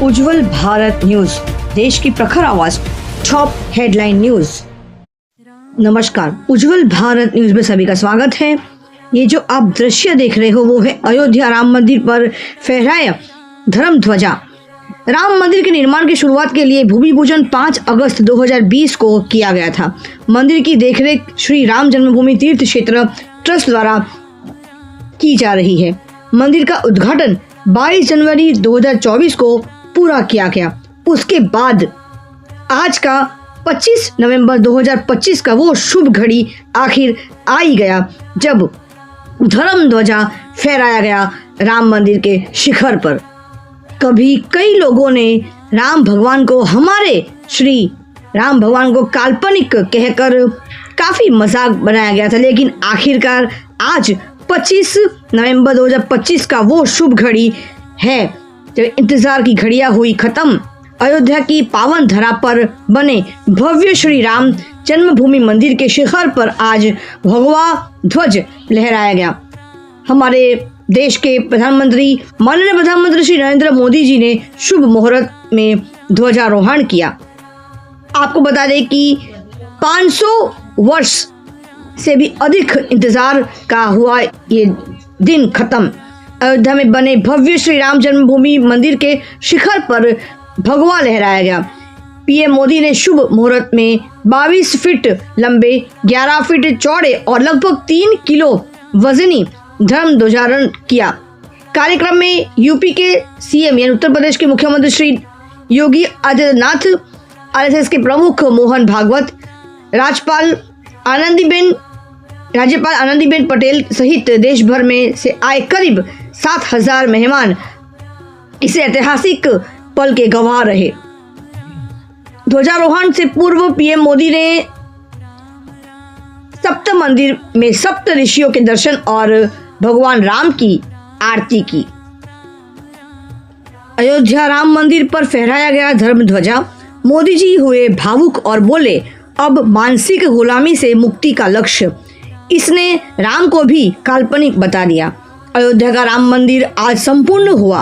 उज्जवल Bharat news, देश की प्रखर आवाज, टॉप हेडलाइन न्यूज। नमस्कार, उज्जवल भारत न्यूज में सभी का स्वागत है। ये जो आप दृश्य देख रहे हो वो है अयोध्या राम मंदिर पर फहराया धर्म ध्वजा। राम मंदिर के निर्माण की शुरुआत के लिए भूमि पूजन 5 अगस्त 2020 को किया गया था। मंदिर की देखरेख श्री राम जन्मभूमि तीर्थ क्षेत्र ट्रस्ट द्वारा की जा रही है। मंदिर का उद्घाटन 22 जनवरी 2024 को पूरा किया गया। उसके बाद आज का 25 नवंबर 2025 का वो शुभ घड़ी आखिर आ ही गया जब धर्म ध्वजा फहराया गया राम मंदिर के शिखर पर। कभी कई लोगों ने राम भगवान को हमारे श्री राम भगवान को काल्पनिक कहकर काफी मजाक बनाया गया था, लेकिन आखिरकार आज 25 नवंबर 2025 का वो शुभ घड़ी है जब इंतजार की घड़ियां हुई खत्म। अयोध्या की पावन धरा पर बने भव्य श्री राम जन्मभूमि मंदिर के शिखर पर आज भगवा ध्वज लहराया गया। हमारे देश के प्रधानमंत्री माननीय प्रधानमंत्री श्री नरेंद्र मोदी जी ने शुभ मुहूर्त में ध्वजारोहण किया। आपको बता दें कि 500 वर्ष से भी अधिक इंतजार का हुआ ये दिन खत्म। अयोध्या में बने भव्य श्री राम जन्मभूमि मंदिर के शिखर पर भगवा लहराया गया। पीएम मोदी ने शुभ मुहूर्त में 22 फीट लंबे, 11 फीट चौड़े और लगभग 3 किलो वजनी धर्म ध्वजारोहण किया। कार्यक्रम में यूपी के सीएम यानी उत्तर प्रदेश के मुख्यमंत्री श्री योगी आदित्यनाथ, आरएसएस के प्रमुख मोहन भागवत, राज्यपाल आनंदीबेन पटेल सहित देश भर में से आए करीब 7,000 मेहमान इसे ऐतिहासिक पल के गवाह रहे। ध्वजारोहण से पूर्व पीएम मोदी ने सप्त मंदिर में सप्त ऋषियों के दर्शन और भगवान राम की आरती की। अयोध्या राम मंदिर पर फहराया गया धर्म ध्वजा। मोदी जी हुए भावुक और बोले, अब मानसिक गुलामी से मुक्ति का लक्ष्य। इसने राम को भी काल्पनिक बता दिया। अयोध्या का राम मंदिर आज संपूर्ण हुआ।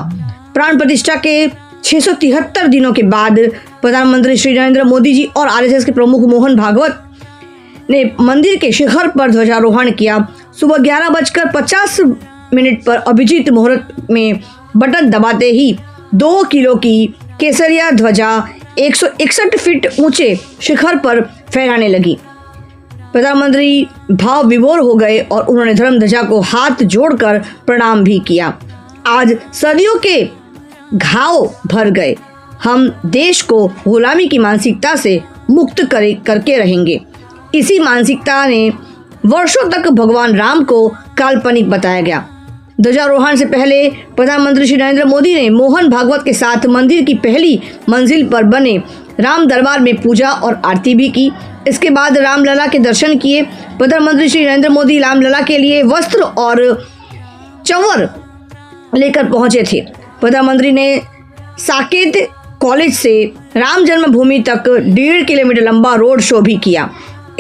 प्राण प्रतिष्ठा के 673 दिनों के बाद प्रधानमंत्री श्री नरेंद्र मोदी जी और आरएसएस के प्रमुख मोहन भागवत ने मंदिर के शिखर पर ध्वजारोहण किया। सुबह 11:50 पर अभिजीत मुहूर्त में बटन दबाते ही 2 किलो की केसरिया ध्वजा 161 फीट ऊंचे शिखर पर फहराने लगी। प्रधानमंत्री भाव विभोर हो गए और उन्होंने धर्म ध्वजा को हाथ जोड़कर प्रणाम भी किया। आज सदियों के घाव भर गए। हम देश को गुलामी की मानसिकता से मुक्त करके रहेंगे। इसी मानसिकता ने वर्षों तक भगवान राम को काल्पनिक बताया गया। ध्वजारोहण से पहले प्रधानमंत्री श्री नरेंद्र मोदी ने मोहन भागवत के साथ मंदिर की पहली मंजिल पर बने राम दरबार में पूजा और आरती भी की। इसके बाद रामलला के दर्शन किए। प्रधानमंत्री श्री नरेंद्र मोदी रामलला के लिए वस्त्र और चंवर लेकर पहुंचे थे। प्रधानमंत्री ने साकेत कॉलेज से राम जन्मभूमि तक 1.5 किलोमीटर लंबा रोड शो भी किया।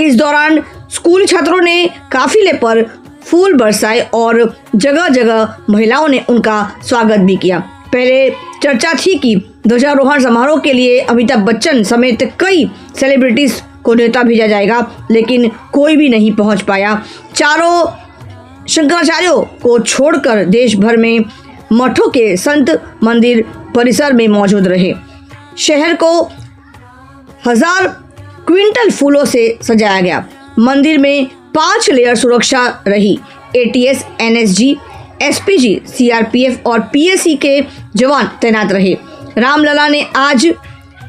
इस दौरान स्कूल छात्रों ने काफिले पर फूल बरसाए और जगह जगह महिलाओं ने उनका स्वागत भी किया। पहले चर्चा थी कि ध्वजारोहण समारोह के लिए अमिताभ बच्चन समेत कई सेलिब्रिटीज को न्योता भेजा जाएगा, लेकिन कोई भी नहीं पहुंच पाया। चारों शंकराचार्यों को छोड़कर देश भर में मठों के संत मंदिर परिसर में मौजूद रहे। शहर को 1000 क्विंटल फूलों से सजाया गया। मंदिर में 5 लेयर सुरक्षा रही। एटीएस, एनएसजी, एसपीजी, सीआरपीएफ और पीएसी के जवान तैनात रहे। रामलला ने आज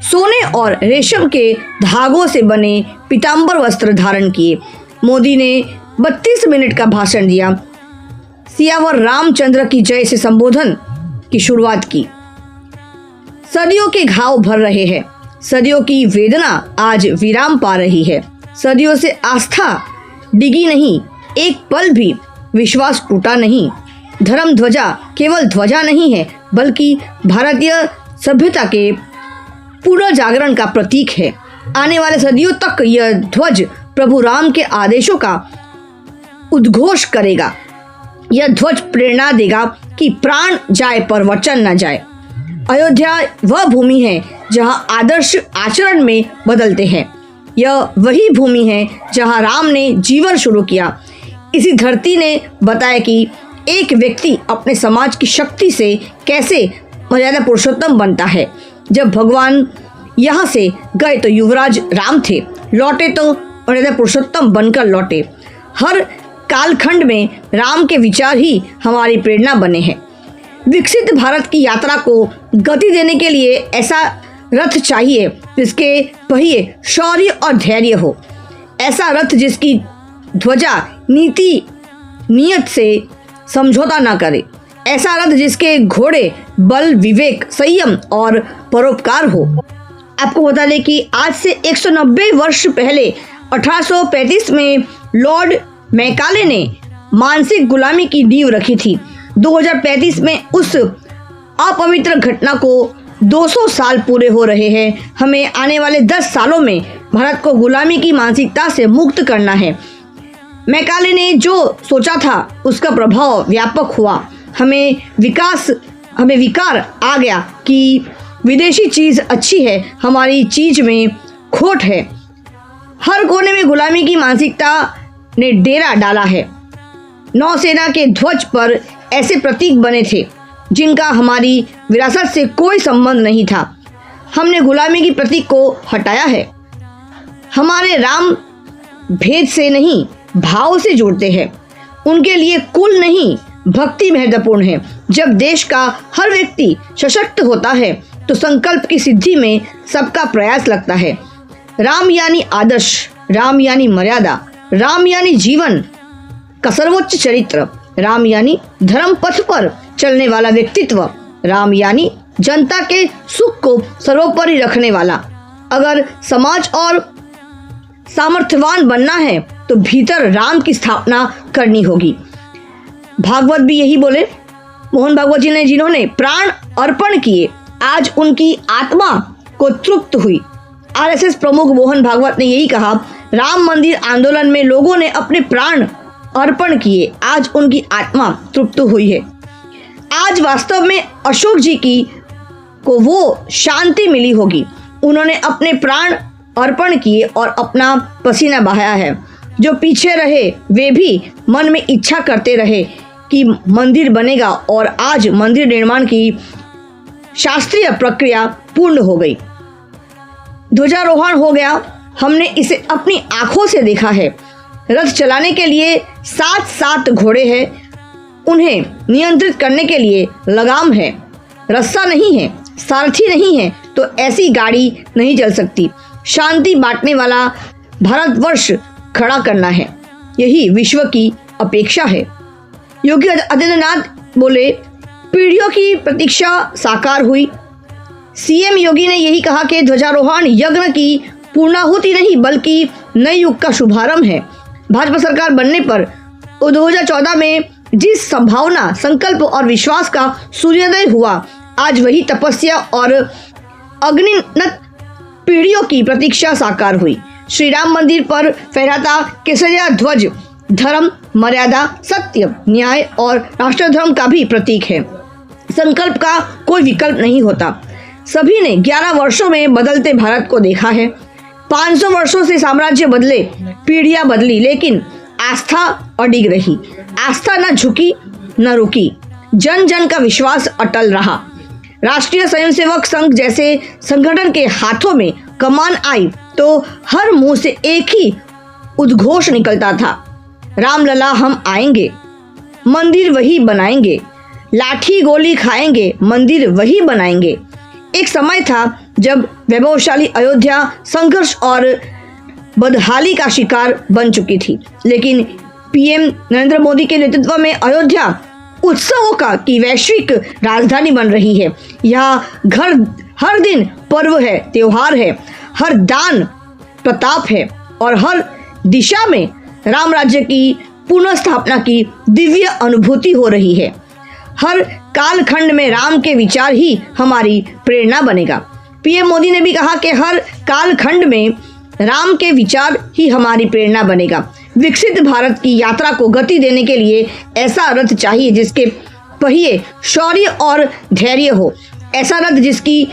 सोने और रेशम के धागों से बने पीतांबर वस्त्र धारण किए। मोदी ने 32 मिनट का भाषण दिया। सियावर रामचंद्र की जय से संबोधन की शुरुआत की। सदियों के घाव भर रहे हैं। सदियों की वेदना आज विराम पा रही है। सदियों से आस्था डिगी नहीं, एक पल भी विश्वास टूटा नहीं। धर्म ध्वजा केवल ध्वजा नहीं है, बल्कि भारतीय सभ्यता के पुनर्जागरण का प्रतीक है। आने वाले सदियों तक यह ध्वज प्रभु राम के आदेशों का उद्घोष करेगा। यह ध्वज प्रेरणा देगा कि प्राण जाए पर वचन न जाए। अयोध्या वह भूमि है जहां आदर्श आचरण में बदलते हैं। यह वही भूमि है जहां राम ने जीवन शुरू किया। इसी धरती ने बताया कि एक व्यक्ति अपने समाज की शक्ति से कैसे मर्यादा पुरुषोत्तम बनता है। जब भगवान यहाँ से गए तो युवराज राम थे, लौटे तो मर्यादा पुरुषोत्तम बनकर लौटे। हर कालखंड में राम के विचार ही हमारी प्रेरणा बने हैं। विकसित भारत की यात्रा को गति देने के लिए ऐसा रथ चाहिए जिसके पहिए शौर्य और धैर्य हो। ऐसा रथ जिसकी ध्वजा नीति नियत से समझौता ना करे। ऐसा रथ जिसके घोड़े बल, विवेक, संयम और परोपकार हो। आपको बता दें कि आज से 190 वर्ष पहले 1835 में लॉर्ड मैकाले ने मानसिक गुलामी की नींव रखी थी। 2035 में उस अपवित्र घटना को 200 साल पूरे हो रहे हैं। हमें आने वाले 10 सालों में भारत को गुलामी की मानसिकता से मुक्त करना है। मैकाले ने जो सोचा था उसका प्रभाव व्यापक हुआ। हमें विकार आ गया कि विदेशी चीज़ अच्छी है, हमारी चीज़ में खोट है। हर कोने में गुलामी की मानसिकता ने डेरा डाला है। नौसेना के ध्वज पर ऐसे प्रतीक बने थे जिनका हमारी विरासत से कोई संबंध नहीं था। हमने गुलामी की प्रतीक को हटाया है। हमारे राम भेद से नहीं, भाव से जुड़ते हैं। उनके लिए कुल नहीं, भक्ति महत्वपूर्ण है। जब देश का हर व्यक्ति सशक्त होता है तो संकल्प की सिद्धि में सबका प्रयास लगता है। राम यानी आदर्श, राम यानी मर्यादा, राम यानी जीवन का सर्वोच्च चरित्र, राम यानी धर्म पथ पर चलने वाला व्यक्तित्व, राम यानी जनता के सुख को सर्वोपरि रखने वाला। अगर समाज और सामर्थ्यवान बनना है तो भीतर राम की स्थापना करनी होगी। भागवत भी यही बोले। मोहन भागवत जी ने जिन्होंने प्राण अर्पण किए, आज उनकी आत्मा को तृप्त हुई। आरएसएस प्रमुख मोहन भागवत ने यही कहा, राम मंदिर आंदोलन में लोगों ने अपने प्राण अर्पण किए, आज उनकी आत्मा तृप्त हुई है। आज वास्तव में अशोक जी को वो शांति मिली होगी। उन्होंने अपने प्राण अर्पण किए और अपना पसीना बहाया है। जो पीछे रहे वे भी मन में इच्छा करते रहे कि मंदिर बनेगा और आज मंदिर निर्माण की शास्त्रीय प्रक्रिया पूर्ण हो गई। ध्वजारोहण हो गया, हमने इसे अपनी आंखों से देखा है। रथ चलाने के लिए 7 घोड़े हैं, उन्हें नियंत्रित करने के लिए लगाम है। रस्सा नहीं है, सारथी नहीं है तो ऐसी गाड़ी नहीं चल सकती। शांति बांटने वाला भारतवर्ष खड़ा करना है, यही विश्व की अपेक्षा है। योगी आदित्यनाथ बोले, पीढ़ियों की प्रतीक्षा साकार हुई। सीएम योगी ने यही कहा कि ध्वजारोहण यज्ञ की पूर्णाहुति नहीं बल्कि नए युग का शुभारंभ है। भाजपा सरकार बनने पर 2014 में जिस संभावना, संकल्प और विश्वास का सूर्योदय हुआ, आज वही तपस्या और अग्निनत पीढ़ियों की प्रतीक्षा साकार हुई। श्री राम मंदिर पर फहराता केसरिया ध्वज धर्म, मर्यादा, सत्य, न्याय और राष्ट्रधर्म का भी प्रतीक है। संकल्प का कोई विकल्प नहीं होता। सभी ने 11 वर्षों में बदलते भारत को देखा है। 500 वर्षों से साम्राज्य बदले, पीढ़ियां बदली, लेकिन आस्था अडिग रही। आस्था न झुकी न रुकी, जन जन का विश्वास अटल रहा। राष्ट्रीय स्वयंसेवक संघ जैसे संगठन के हाथों में कमान आई तो हर मुंह से एक ही उद्घोष निकलता था, रामलला हम आएंगे, मंदिर वही बनाएंगे, लाठी गोली खाएंगे, मंदिर वही बनाएंगे। एक समय था जब वैभवशाली अयोध्या संघर्ष और बदहाली का शिकार बन चुकी थी, लेकिन पीएम नरेंद्र मोदी के नेतृत्व में अयोध्या उत्सवों की वैश्विक राजधानी बन रही है। यहाँ हर दिन पर्व है, त्योहार है, हर दान प्रताप है और हर दिशा में राम राज्य की पुनः स्थापना की दिव्य अनुभूति हो रही है। हर कालखंड में राम के विचार ही हमारी प्रेरणा बनेगा। पीएम मोदी ने भी कहा कि हर कालखंड में राम के विचार ही हमारी प्रेरणा बनेगा। विकसित भारत की यात्रा को गति देने के लिए ऐसा रथ चाहिए जिसके पहिए शौर्य और धैर्य हो। ऐसा रथ जिसकी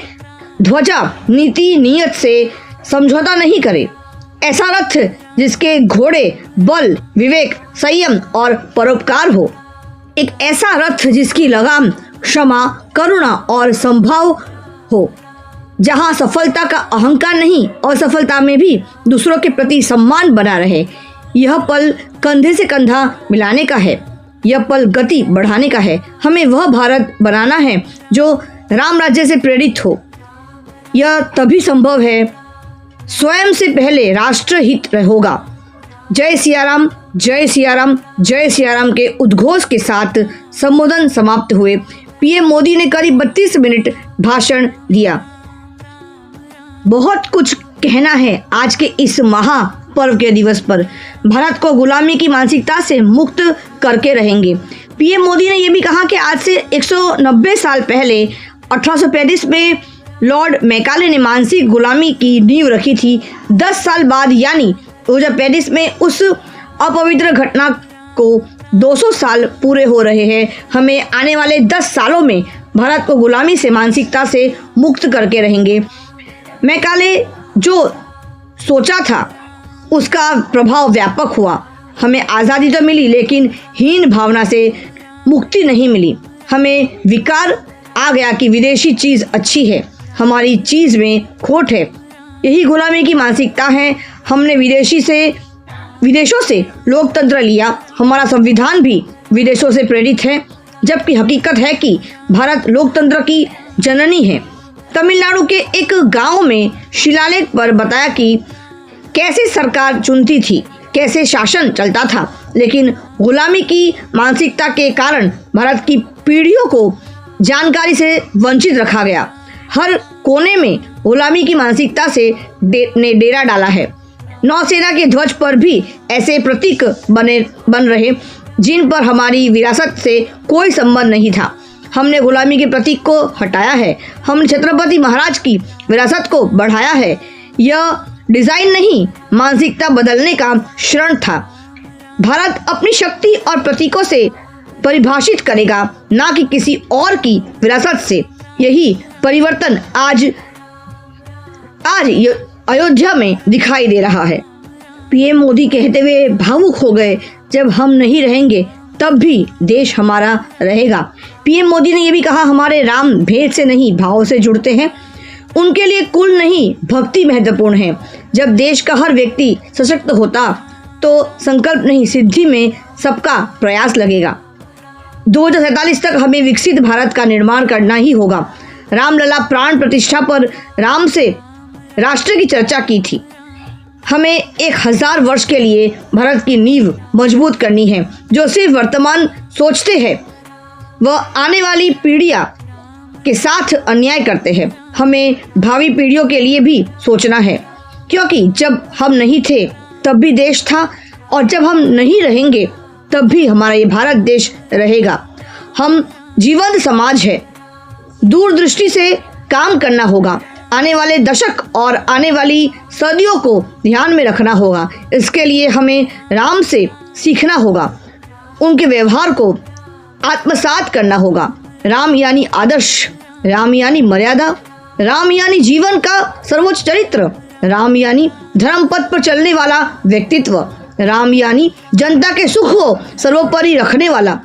ध्वजा नीति नियत से समझौता नहीं करे, ऐसा रथ जिसके घोड़े बल, विवेक, संयम और परोपकार हो, एक ऐसा रथ जिसकी लगाम क्षमा, करुणा और संभाव हो, जहां सफलता का अहंकार नहीं, असफलता में भी दूसरों के प्रति सम्मान बना रहे। यह पल कंधे से कंधा मिलाने का है, यह पल गति बढ़ाने का है। हमें वह भारत बनाना है जो राम राज्य से प्रेरित हो। यह तभी संभव है स्वयं से पहले राष्ट्र हित होगा। जय सिया राम, जय सिया राम, जय सिया राम के उद्घोष के साथ संबोधन समाप्त हुए। पीएम मोदी ने करीब 32 मिनट भाषण दिया। बहुत कुछ कहना है आज के इस महापर्व के दिवस पर। भारत को गुलामी की मानसिकता से मुक्त करके रहेंगे। पीएम मोदी ने यह भी कहा कि आज से 190 साल पहले 1835 में लॉर्ड मैकाले ने मानसिक गुलामी की नींव रखी थी। 10 साल बाद यानी 2035 में उस अपवित्र घटना को 200 साल पूरे हो रहे हैं। हमें आने वाले 10 सालों में भारत को गुलामी से मानसिकता से मुक्त करके रहेंगे। मैकाले जो सोचा था उसका प्रभाव व्यापक हुआ। हमें आज़ादी तो मिली लेकिन हीन भावना से मुक्ति नहीं मिली। हमें विकार आ गया कि विदेशी चीज़ अच्छी है, हमारी चीज़ में खोट है। यही गुलामी की मानसिकता है। हमने विदेशों से लोकतंत्र लिया। हमारा संविधान भी विदेशों से प्रेरित है, जबकि हकीकत है कि भारत लोकतंत्र की जननी है। तमिलनाडु के एक गांव में शिलालेख पर बताया कि कैसे सरकार चुनती थी, कैसे शासन चलता था, लेकिन गुलामी की मानसिकता के कारण भारत की पीढ़ियों को जानकारी से वंचित रखा गया। हर कोने में गुलामी की मानसिकता से ने डेरा डाला है। नौसेना के ध्वज पर भी ऐसे प्रतीक बन रहे जिन पर हमारी विरासत से कोई संबंध नहीं था। हमने गुलामी के प्रतीक को हटाया है। हमने छत्रपति महाराज की विरासत को बढ़ाया है। यह डिजाइन नहीं, मानसिकता बदलने का क्षण था। भारत अपनी शक्ति और प्रतीकों से परिभाषित करेगा, ना कि किसी और की विरासत से। यही परिवर्तन आज अयोध्या में दिखाई दे रहा है। पीएम मोदी कहते हुए भावुक हो गए, जब हम नहीं रहेंगे तब भी देश हमारा रहेगा। पीएम मोदी ने यह भी कहा, हमारे राम भेद से नहीं भाव से जुड़ते हैं। उनके लिए कुल नहीं भक्ति महत्वपूर्ण है। जब देश का हर व्यक्ति सशक्त होता तो संकल्प नहीं सिद्धि में सबका प्रयास लगेगा। 2047 तक हमें विकसित भारत का निर्माण करना ही होगा। रामलला प्राण प्रतिष्ठा पर राम से राष्ट्र की चर्चा की थी। हमें 1000 वर्ष के लिए भारत की नींव मजबूत करनी है। जो सिर्फ वर्तमान सोचते हैं वह आने वाली पीढ़ियां के साथ अन्याय करते हैं। हमें भावी पीढ़ियों के लिए भी सोचना है, क्योंकि जब हम नहीं थे तब भी देश था और जब हम नहीं रहेंगे तब भी हमारा ये भारत देश रहेगा। हम जीवंत समाज है। दूरदृष्टि से काम करना होगा। आने वाले दशक और आने वाली सदियों को ध्यान में रखना होगा। इसके लिए हमें राम से सीखना होगा, उनके व्यवहार को आत्मसात करना होगा। राम यानी आदर्श, राम यानी मर्यादा, राम यानी जीवन का सर्वोच्च चरित्र, राम यानी धर्म पथ पर चलने वाला व्यक्तित्व, राम यानी जनता के सुख को सर्वोपरि रखने वाला,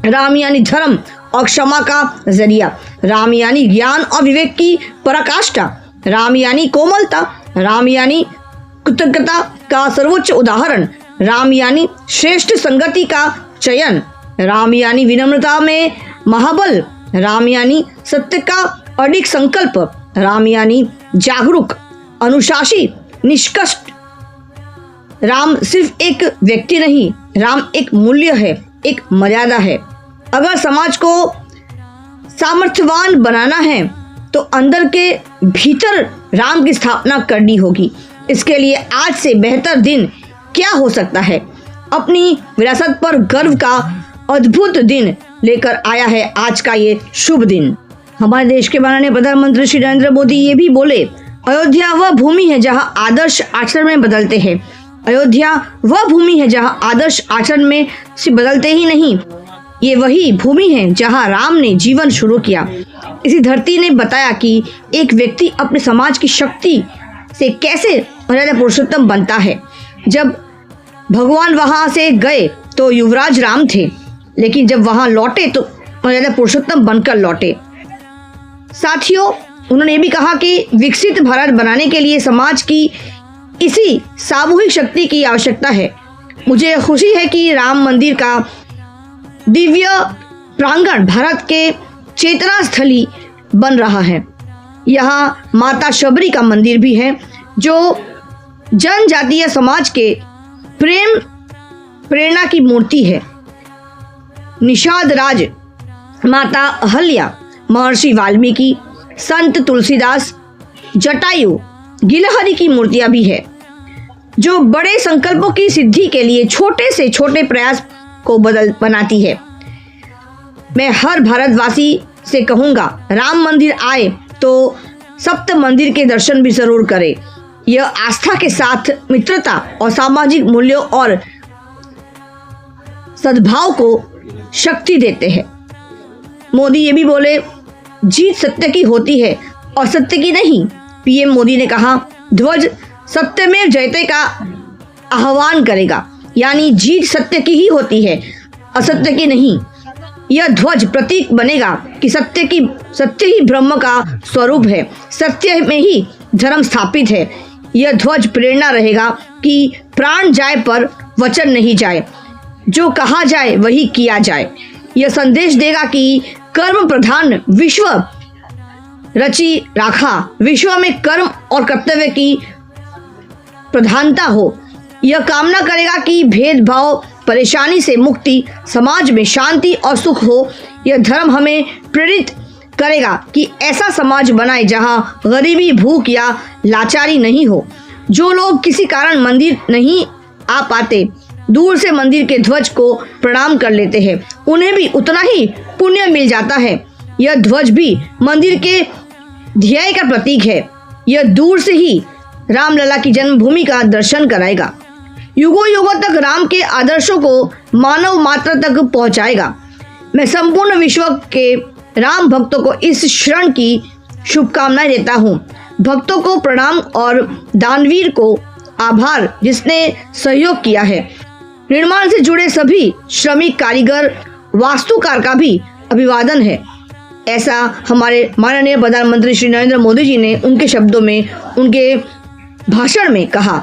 राम यानी धर्म और क्षमा का जरिया, राम यानी ज्ञान और विवेक की पराकाष्ठा, राम यानी कोमलता, राम यानी कृतज्ञता का सर्वोच्च उदाहरण, राम यानी श्रेष्ठ संगति का चयन, राम यानी विनम्रता में महाबल, राम यानी सत्य का अडिग संकल्प, राम यानी जागरूक, अनुशासी, निष्कष्ट। राम सिर्फ एक व्यक्ति नहीं, राम एक मूल्य है, एक मर्यादा है। अगर समाज को सामर्थ्यवान बनाना है तो अंदर के भीतर राम की स्थापना करनी होगी। इसके लिए आज से बेहतर दिन क्या हो सकता है। अपनी विरासत पर गर्व का अद्भुत दिन लेकर आया है आज का ये शुभ दिन। हमारे देश के माननीय प्रधानमंत्री श्री नरेंद्र मोदी ये भी बोले, अयोध्या वह भूमि है जहां आदर्श आचरण में बदलते हैं। अयोध्या वह भूमि है जहां आदर्श आचरण में सिर्फ बदलते ही नहीं ये वही भूमि है जहाँ राम ने जीवन शुरू किया। इसी धरती ने बताया कि एक व्यक्ति अपने समाज की शक्ति से कैसे मर्यादा पुरुषोत्तम बनता है। जब भगवान वहाँ से गए तो युवराज राम थे, लेकिन जब वहाँ लौटे तो मर्यादा पुरुषोत्तम बनकर लौटे। साथियों, उन्होंने ये भी कहा कि विकसित भारत बनाने के लिए समाज की इसी सामूहिक शक्ति की आवश्यकता है। मुझे खुशी है कि राम मंदिर का दिव्य प्रांगण भारत के चेतना स्थली बन रहा है। यहाँ माता शबरी का मंदिर भी है, जो जनजातीय समाज के प्रेरणा की मूर्ति है। निषाद राज, माता अहल्या, महर्षि वाल्मीकि, संत तुलसीदास, जटायु, गिलहरी की मूर्तियां भी है, जो बड़े संकल्पों की सिद्धि के लिए छोटे से छोटे प्रयास को बनाती है। मैं हर भारतवासी से कहूँगा, राम मंदिर आए तो सप्त मंदिर के दर्शन भी जरूर करें। यह आस्था के साथ मित्रता और सामाजिक मूल्यों और सद्भाव को शक्ति देते हैं। मोदी ये भी बोले, जीत सत्य की होती है और सत्य की नहीं। पीएम मोदी ने कहा, ध्वज सत्यमेव जयते का आह्वान करेगा, यानी जीत सत्य की ही होती है, असत्य की नहीं। यह ध्वज प्रतीक बनेगा कि सत्य ही ब्रह्म का स्वरूप है, सत्य में ही धर्म स्थापित है। यह ध्वज प्रेरणा रहेगा कि प्राण जाए पर वचन नहीं जाए, जो कहा जाए वही किया जाए। यह संदेश देगा कि कर्म प्रधान विश्व रची राखा, विश्व में कर्म और कर्तव्य की प्रधानता हो। यह कामना करेगा कि भेदभाव, परेशानी से मुक्ति, समाज में शांति और सुख हो। यह धर्म हमें प्रेरित करेगा कि ऐसा समाज बनाए जहां गरीबी, भूख या लाचारी नहीं हो। जो लोग किसी कारण मंदिर नहीं आ पाते, दूर से मंदिर के ध्वज को प्रणाम कर लेते हैं, उन्हें भी उतना ही पुण्य मिल जाता है। यह ध्वज भी मंदिर के ध्येय का प्रतीक है। यह दूर से ही रामलला की जन्मभूमि का दर्शन कराएगा। युगों युगों तक राम के आदर्शों को मानव मात्र तक पहुंचाएगा। मैं संपूर्ण विश्व के राम भक्तों को इस क्षण की शुभकामनाएं देता हूँ। भक्तों को प्रणाम और दानवीर को आभार जिसने सहयोग किया है। निर्माण से जुड़े सभी श्रमिक, कारीगर, वास्तुकार का भी अभिवादन है। ऐसा हमारे माननीय प्रधानमंत्री श्री नरेंद्र मोदी जी ने उनके शब्दों में, उनके भाषण में कहा।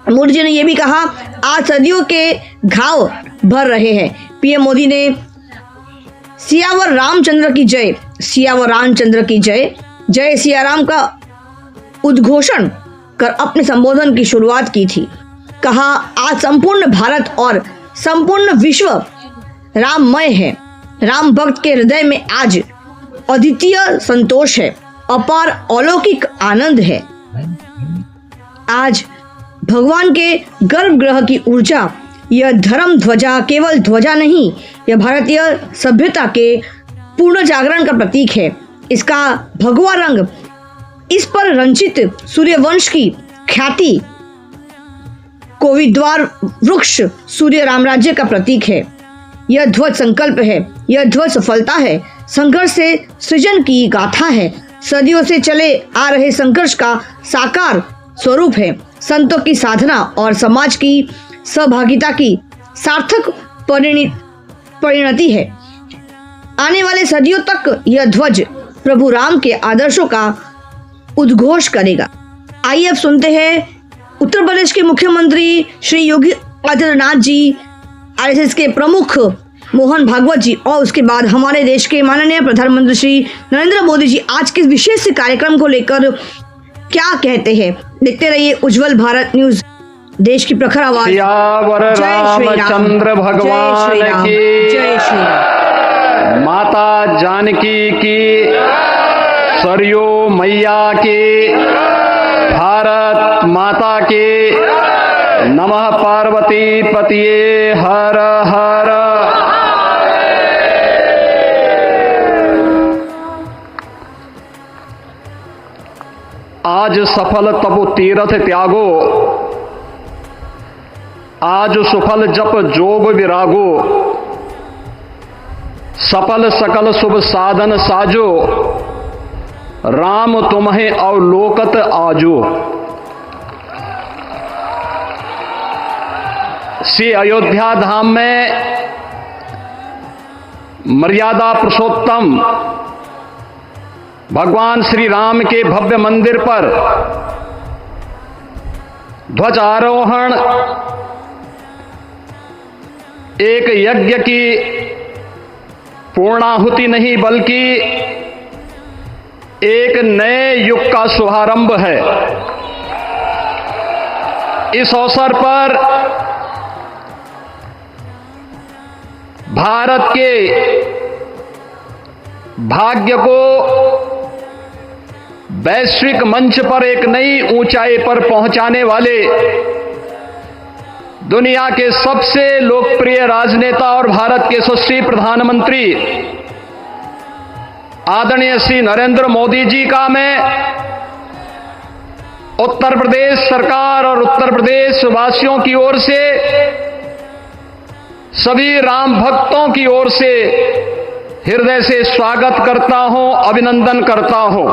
मोदी जी ने यह भी कहा, आज सदियों के घाव भर रहे हैं। पीएम मोदी ने सियावर रामचंद्र की जय, सियावर रामचंद्र की जय, जय सिया राम का उद्घोषण कर अपने संबोधन की शुरुआत की थी। कहा, आज संपूर्ण भारत और संपूर्ण विश्व राममय है। राम भक्त के हृदय में आज अद्वितीय संतोष है, अपार अलौकिक आनंद है। आज भगवान के गर्भगृह की ऊर्जा, यह धर्म ध्वजा केवल ध्वजा नहीं, यह भारतीय सभ्यता के पूर्ण जागरण का प्रतीक है। इसका भगवा रंग, इस पर रंजित सूर्यवंश की ख्याति, कोविद्वार वृक्ष सूर्य रामराज्य का प्रतीक है। यह ध्वज संकल्प है, यह ध्वज सफलता है, संघर्ष से सृजन की गाथा है, सदियों से चले आ रहे संघर्ष का साकार स्वरूप है, संतों की साधना और समाज की सहभागिता की सार्थक परिणति है। आने वाले सदियों तक यह ध्वज प्रभु राम के आदर्शों का उद्घोष करेगा। आइए अब सुनते हैं उत्तर प्रदेश के मुख्यमंत्री श्री योगी आदित्यनाथ जी, आरएसएस के प्रमुख मोहन भागवत जी और उसके बाद हमारे देश के माननीय प्रधानमंत्री श्री नरेंद्र मोदी जी आज के विशेष कार्यक्रम को लेकर क्या कहते हैं। देखते रहिए उज्जवल भारत न्यूज, देश की प्रखर आवाज। रामचंद्र भगवान की जय श्री राम। माता जानकी की, सरयू मैया की, भारत माता की, नमः पार्वती पतिये हर हर। आज सफल तपो तीरथ त्यागो, आज सुफल जप जोग विरागो, सफल सकल शुभ साधन साजो, राम तुम्हें अवलोकत आजो। श्री अयोध्या धाम में मर्यादा पुरुषोत्तम भगवान श्री राम के भव्य मंदिर पर ध्वजारोहण एक यज्ञ की पूर्णाहुति नहीं बल्कि एक नए युग का शुभारंभ है। इस अवसर पर भारत के भाग्य को वैश्विक मंच पर एक नई ऊंचाई पर पहुंचाने वाले दुनिया के सबसे लोकप्रिय राजनेता और भारत के यशस्वी प्रधानमंत्री आदरणीय श्री नरेंद्र मोदी जी का मैं उत्तर प्रदेश सरकार और उत्तर प्रदेश वासियों की ओर से, सभी राम भक्तों की ओर से हृदय से स्वागत करता हूं, अभिनंदन करता हूं।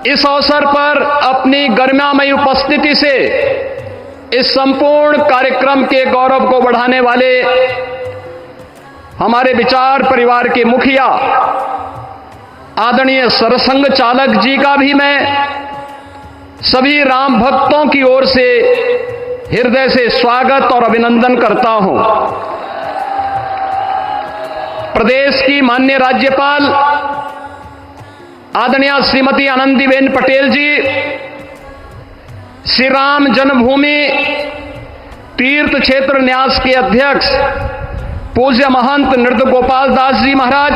इस अवसर पर अपनी गरिमामयी उपस्थिति से इस संपूर्ण कार्यक्रम के गौरव को बढ़ाने वाले हमारे विचार परिवार के मुखिया आदरणीय सरसंघ चालक जी का भी मैं सभी राम भक्तों की ओर से हृदय से स्वागत और अभिनंदन करता हूं। प्रदेश की माननीय राज्यपाल आदरणीय श्रीमती आनंदीबेन पटेल जी, श्री राम जन्मभूमि तीर्थ क्षेत्र न्यास के अध्यक्ष पूज्य महंत नृत्य गोपाल दास जी महाराज,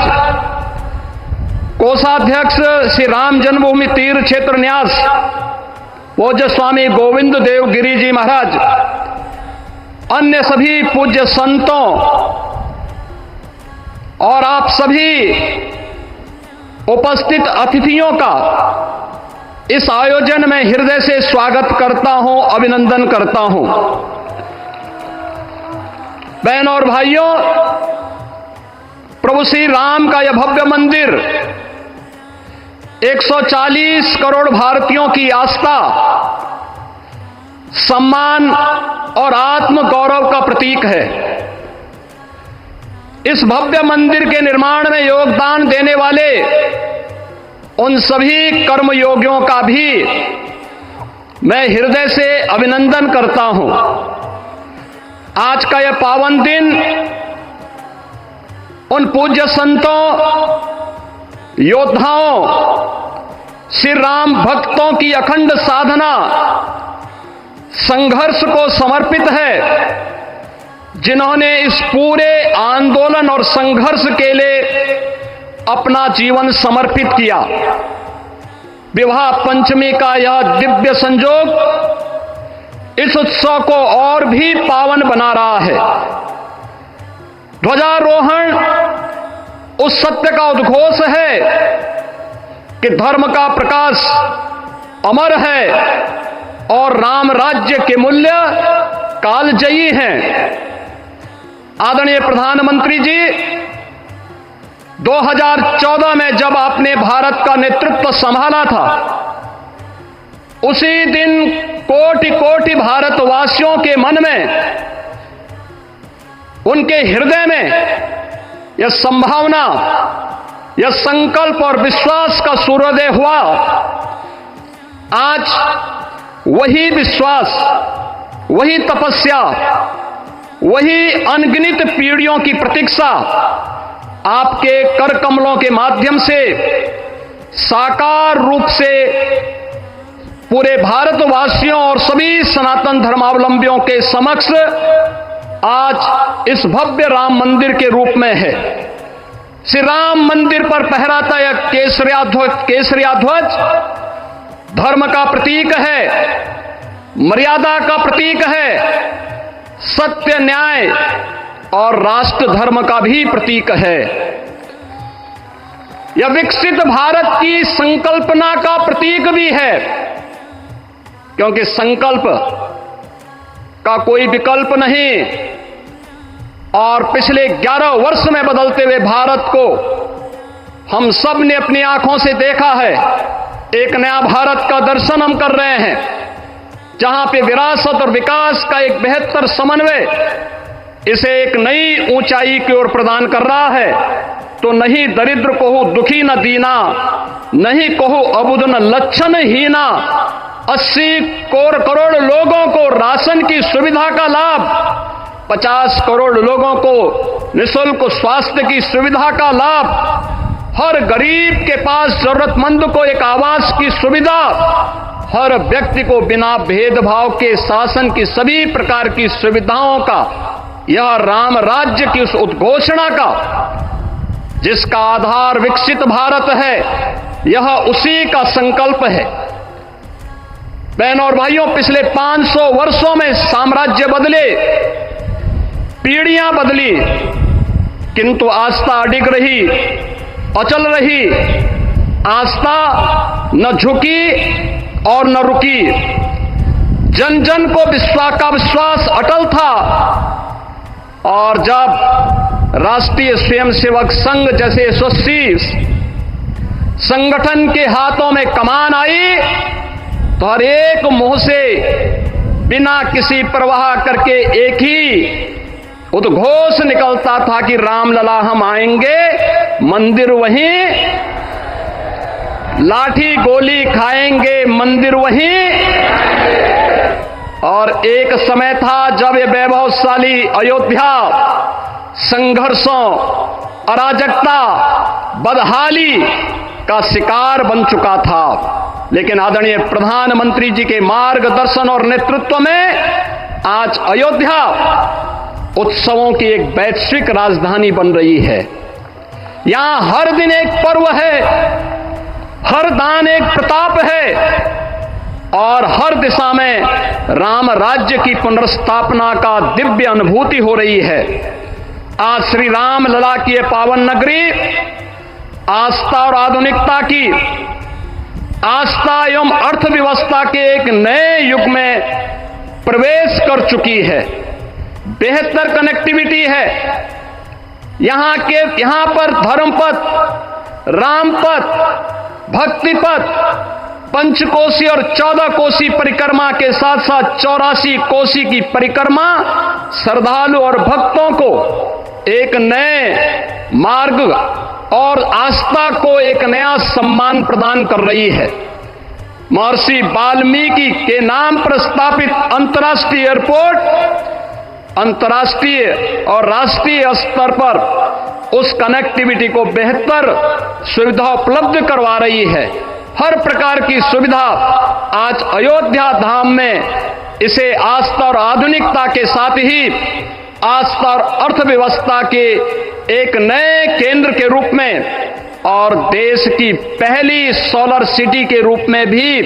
कोषाध्यक्ष श्री राम जन्मभूमि तीर्थ क्षेत्र न्यास पूज्य स्वामी गोविंद देव गिरी जी महाराज, अन्य सभी पूज्य संतों और आप सभी उपस्थित अतिथियों का इस आयोजन में हृदय से स्वागत करता हूं, अभिनंदन करता हूं। बहनों और भाइयों, प्रभु श्री राम का यह भव्य मंदिर 140 करोड़ भारतीयों की आस्था, सम्मान और आत्म गौरव का प्रतीक है। इस भव्य मंदिर के निर्माण में योगदान देने वाले उन सभी कर्मयोगियों का भी मैं हृदय से अभिनंदन करता हूं। आज का यह पावन दिन उन पूज्य संतों, योद्धाओं, श्री राम भक्तों की अखंड साधना, संघर्ष को समर्पित है, जिन्होंने इस पूरे आंदोलन और संघर्ष के लिए अपना जीवन समर्पित किया। विवाह पंचमी का यह दिव्य संयोग इस उत्सव को और भी पावन बना रहा है। ध्वजारोहण उस सत्य का उद्घोष है कि धर्म का प्रकाश अमर है और राम राज्य के मूल्य कालजयी हैं। आदरणीय प्रधानमंत्री जी, 2014 में जब आपने भारत का नेतृत्व संभाला था, उसी दिन कोटि कोटि भारतवासियों के मन में, उनके हृदय में यह संभावना, यह संकल्प और विश्वास का सूर्योदय हुआ। आज वही विश्वास, वही तपस्या, वही अनगिनत पीढ़ियों की प्रतीक्षा आपके कर कमलों के माध्यम से साकार रूप से पूरे भारतवासियों और सभी सनातन धर्मावलंबियों के समक्ष आज इस भव्य राम मंदिर के रूप में है। श्री राम मंदिर पर फहराता यह केसरिया ध्वज धर्म का प्रतीक है, मर्यादा का प्रतीक है, सत्य, न्याय और राष्ट्र धर्म का भी प्रतीक है। यह विकसित भारत की संकल्पना का प्रतीक भी है, क्योंकि संकल्प का कोई विकल्प नहीं। और पिछले 11 वर्ष में बदलते हुए भारत को हम सब ने अपनी आंखों से देखा है। एक नया भारत का दर्शन हम कर रहे हैं, जहां पे विरासत और विकास का एक बेहतर समन्वय इसे एक नई ऊंचाई की ओर प्रदान कर रहा है। तो नहीं दरिद्र को हो दुखी न दीना, नहीं कहो अबुद न लक्षण हीना। 80 करोड़ लोगों को राशन की सुविधा का लाभ, 50 करोड़ लोगों को निःशुल्क स्वास्थ्य की सुविधा का लाभ, हर गरीब के पास जरूरतमंद को एक आवास की सुविधा, हर व्यक्ति को बिना भेदभाव के शासन की सभी प्रकार की सुविधाओं का, यह राम राज्य की उस उद्घोषणा का जिसका आधार विकसित भारत है, यह उसी का संकल्प है। बहनों और भाइयों, पिछले 500 वर्षों में साम्राज्य बदले, पीढ़ियां बदली, किंतु आस्था अडिग रही, अचल रही। आस्था न झुकी और न रुकी। जन जन को विश्वास अटल था। और जब राष्ट्रीय स्वयंसेवक संघ जैसे यशस्वी संगठन के हाथों में कमान आई, तो हर एक मुंह से बिना किसी परवाह करके एक ही उद्घोष निकलता था कि रामलला हम आएंगे, मंदिर वहीं, लाठी गोली खाएंगे, मंदिर वहीं। और एक समय था जब ये वैभवशाली अयोध्या संघर्षों, अराजकता, बदहाली का शिकार बन चुका था। लेकिन आदरणीय प्रधानमंत्री जी के मार्गदर्शन और नेतृत्व में आज अयोध्या उत्सवों की एक वैश्विक राजधानी बन रही है। यहां हर दिन एक पर्व है, हर दान एक प्रताप है, और हर दिशा में राम राज्य की पुनर्स्थापना का दिव्य अनुभूति हो रही है। आज श्री राम लला की ये पावन नगरी आस्था और आधुनिकता की, आस्था एवं अर्थव्यवस्था के एक नए युग में प्रवेश कर चुकी है। बेहतर कनेक्टिविटी है। यहां पर धर्मपथ, रामपथ, भक्तिपथ, पंचकोशी और 14 कोसी परिक्रमा के साथ साथ 84 कोसी की परिक्रमा श्रद्धालु और भक्तों को एक नए मार्ग और आस्था को एक नया सम्मान प्रदान कर रही है। महर्षि वाल्मीकि के नाम पर स्थापित अंतर्राष्ट्रीय एयरपोर्ट अंतर्राष्ट्रीय और राष्ट्रीय स्तर पर उस कनेक्टिविटी को बेहतर सुविधा उपलब्ध करवा रही है। हर प्रकार की सुविधा आज अयोध्या धाम में इसे आस्था और आधुनिकता के साथ ही आस्था और अर्थव्यवस्था के एक नए केंद्र के रूप में और देश की पहली सोलर सिटी के रूप में भी,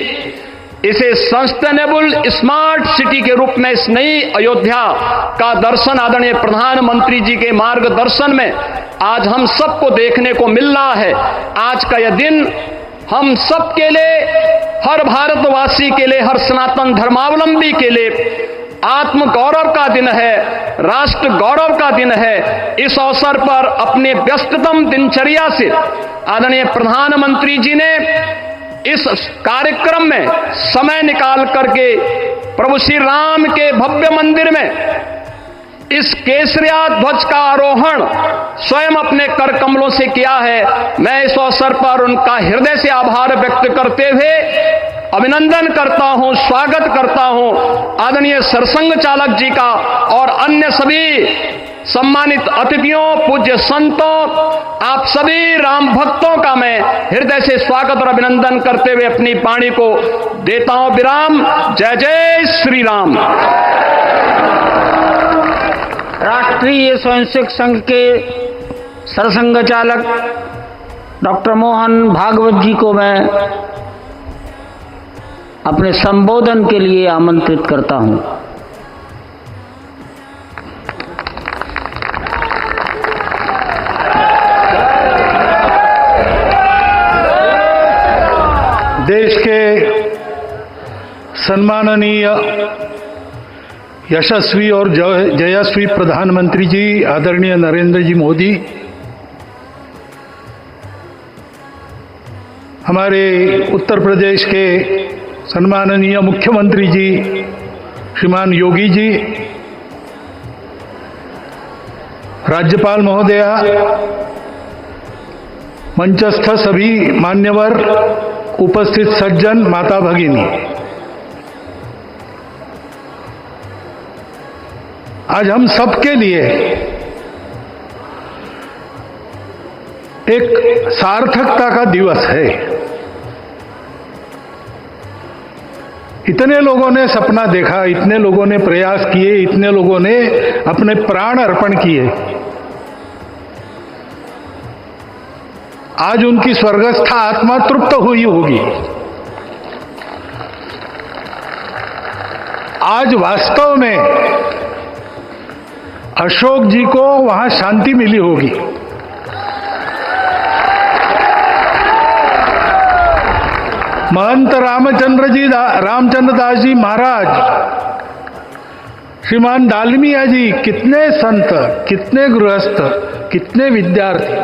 इसे सस्टेनेबल स्मार्ट सिटी के रूप में इस नई अयोध्या का दर्शन आदरणीय प्रधानमंत्री जी के मार्गदर्शन में आज हम सबको देखने को मिल रहा है। आज का यह दिन हम सब के लिए, हर भारतवासी के लिए, हर सनातन धर्मावलंबी के लिए आत्म गौरव का दिन है, राष्ट्र गौरव का दिन है। इस अवसर पर अपने व्यस्ततम दिनचर्या से आदरणीय प्रधानमंत्री जी ने इस कार्यक्रम में समय निकाल करके प्रभु श्री राम के भव्य मंदिर में इस केसरिया ध्वज का आरोहण स्वयं अपने कर कमलों से किया है। मैं इस अवसर पर उनका हृदय से आभार व्यक्त करते हुए अभिनंदन करता हूं, स्वागत करता हूं आदरणीय सरसंघ चालक जी का और अन्य सभी सम्मानित अतिथियों, पूज्य संतों, आप सभी राम भक्तों का मैं हृदय से स्वागत और अभिनंदन करते हुए अपनी वाणी को देता हूं विराम। जय जय श्री राम। राष्ट्रीय स्वयंसेवक संघ के सरसंघ चालक डॉक्टर मोहन भागवत जी को मैं अपने संबोधन के लिए आमंत्रित करता हूं। देश के सम्माननीय यशस्वी और जयस्वी प्रधानमंत्री जी आदरणीय नरेंद्र जी मोदी, हमारे उत्तर प्रदेश के सम्माननीय मुख्यमंत्री जी श्रीमान योगी जी, राज्यपाल महोदया, मंचस्थ सभी मान्यवर, उपस्थित सज्जन, माता भगिनी, आज हम सबके लिए एक सार्थकता का दिवस है। इतने लोगों ने सपना देखा, इतने लोगों ने प्रयास किए, इतने लोगों ने अपने प्राण अर्पण किए। आज उनकी स्वर्गस्थ आत्मा तृप्त हुई होगी। आज वास्तव में अशोक जी को वहां शांति मिली होगी। महंत रामचंद्र दास जी महाराज, श्रीमान डालमिया जी, कितने संत, कितने गृहस्थ, कितने विद्यार्थी,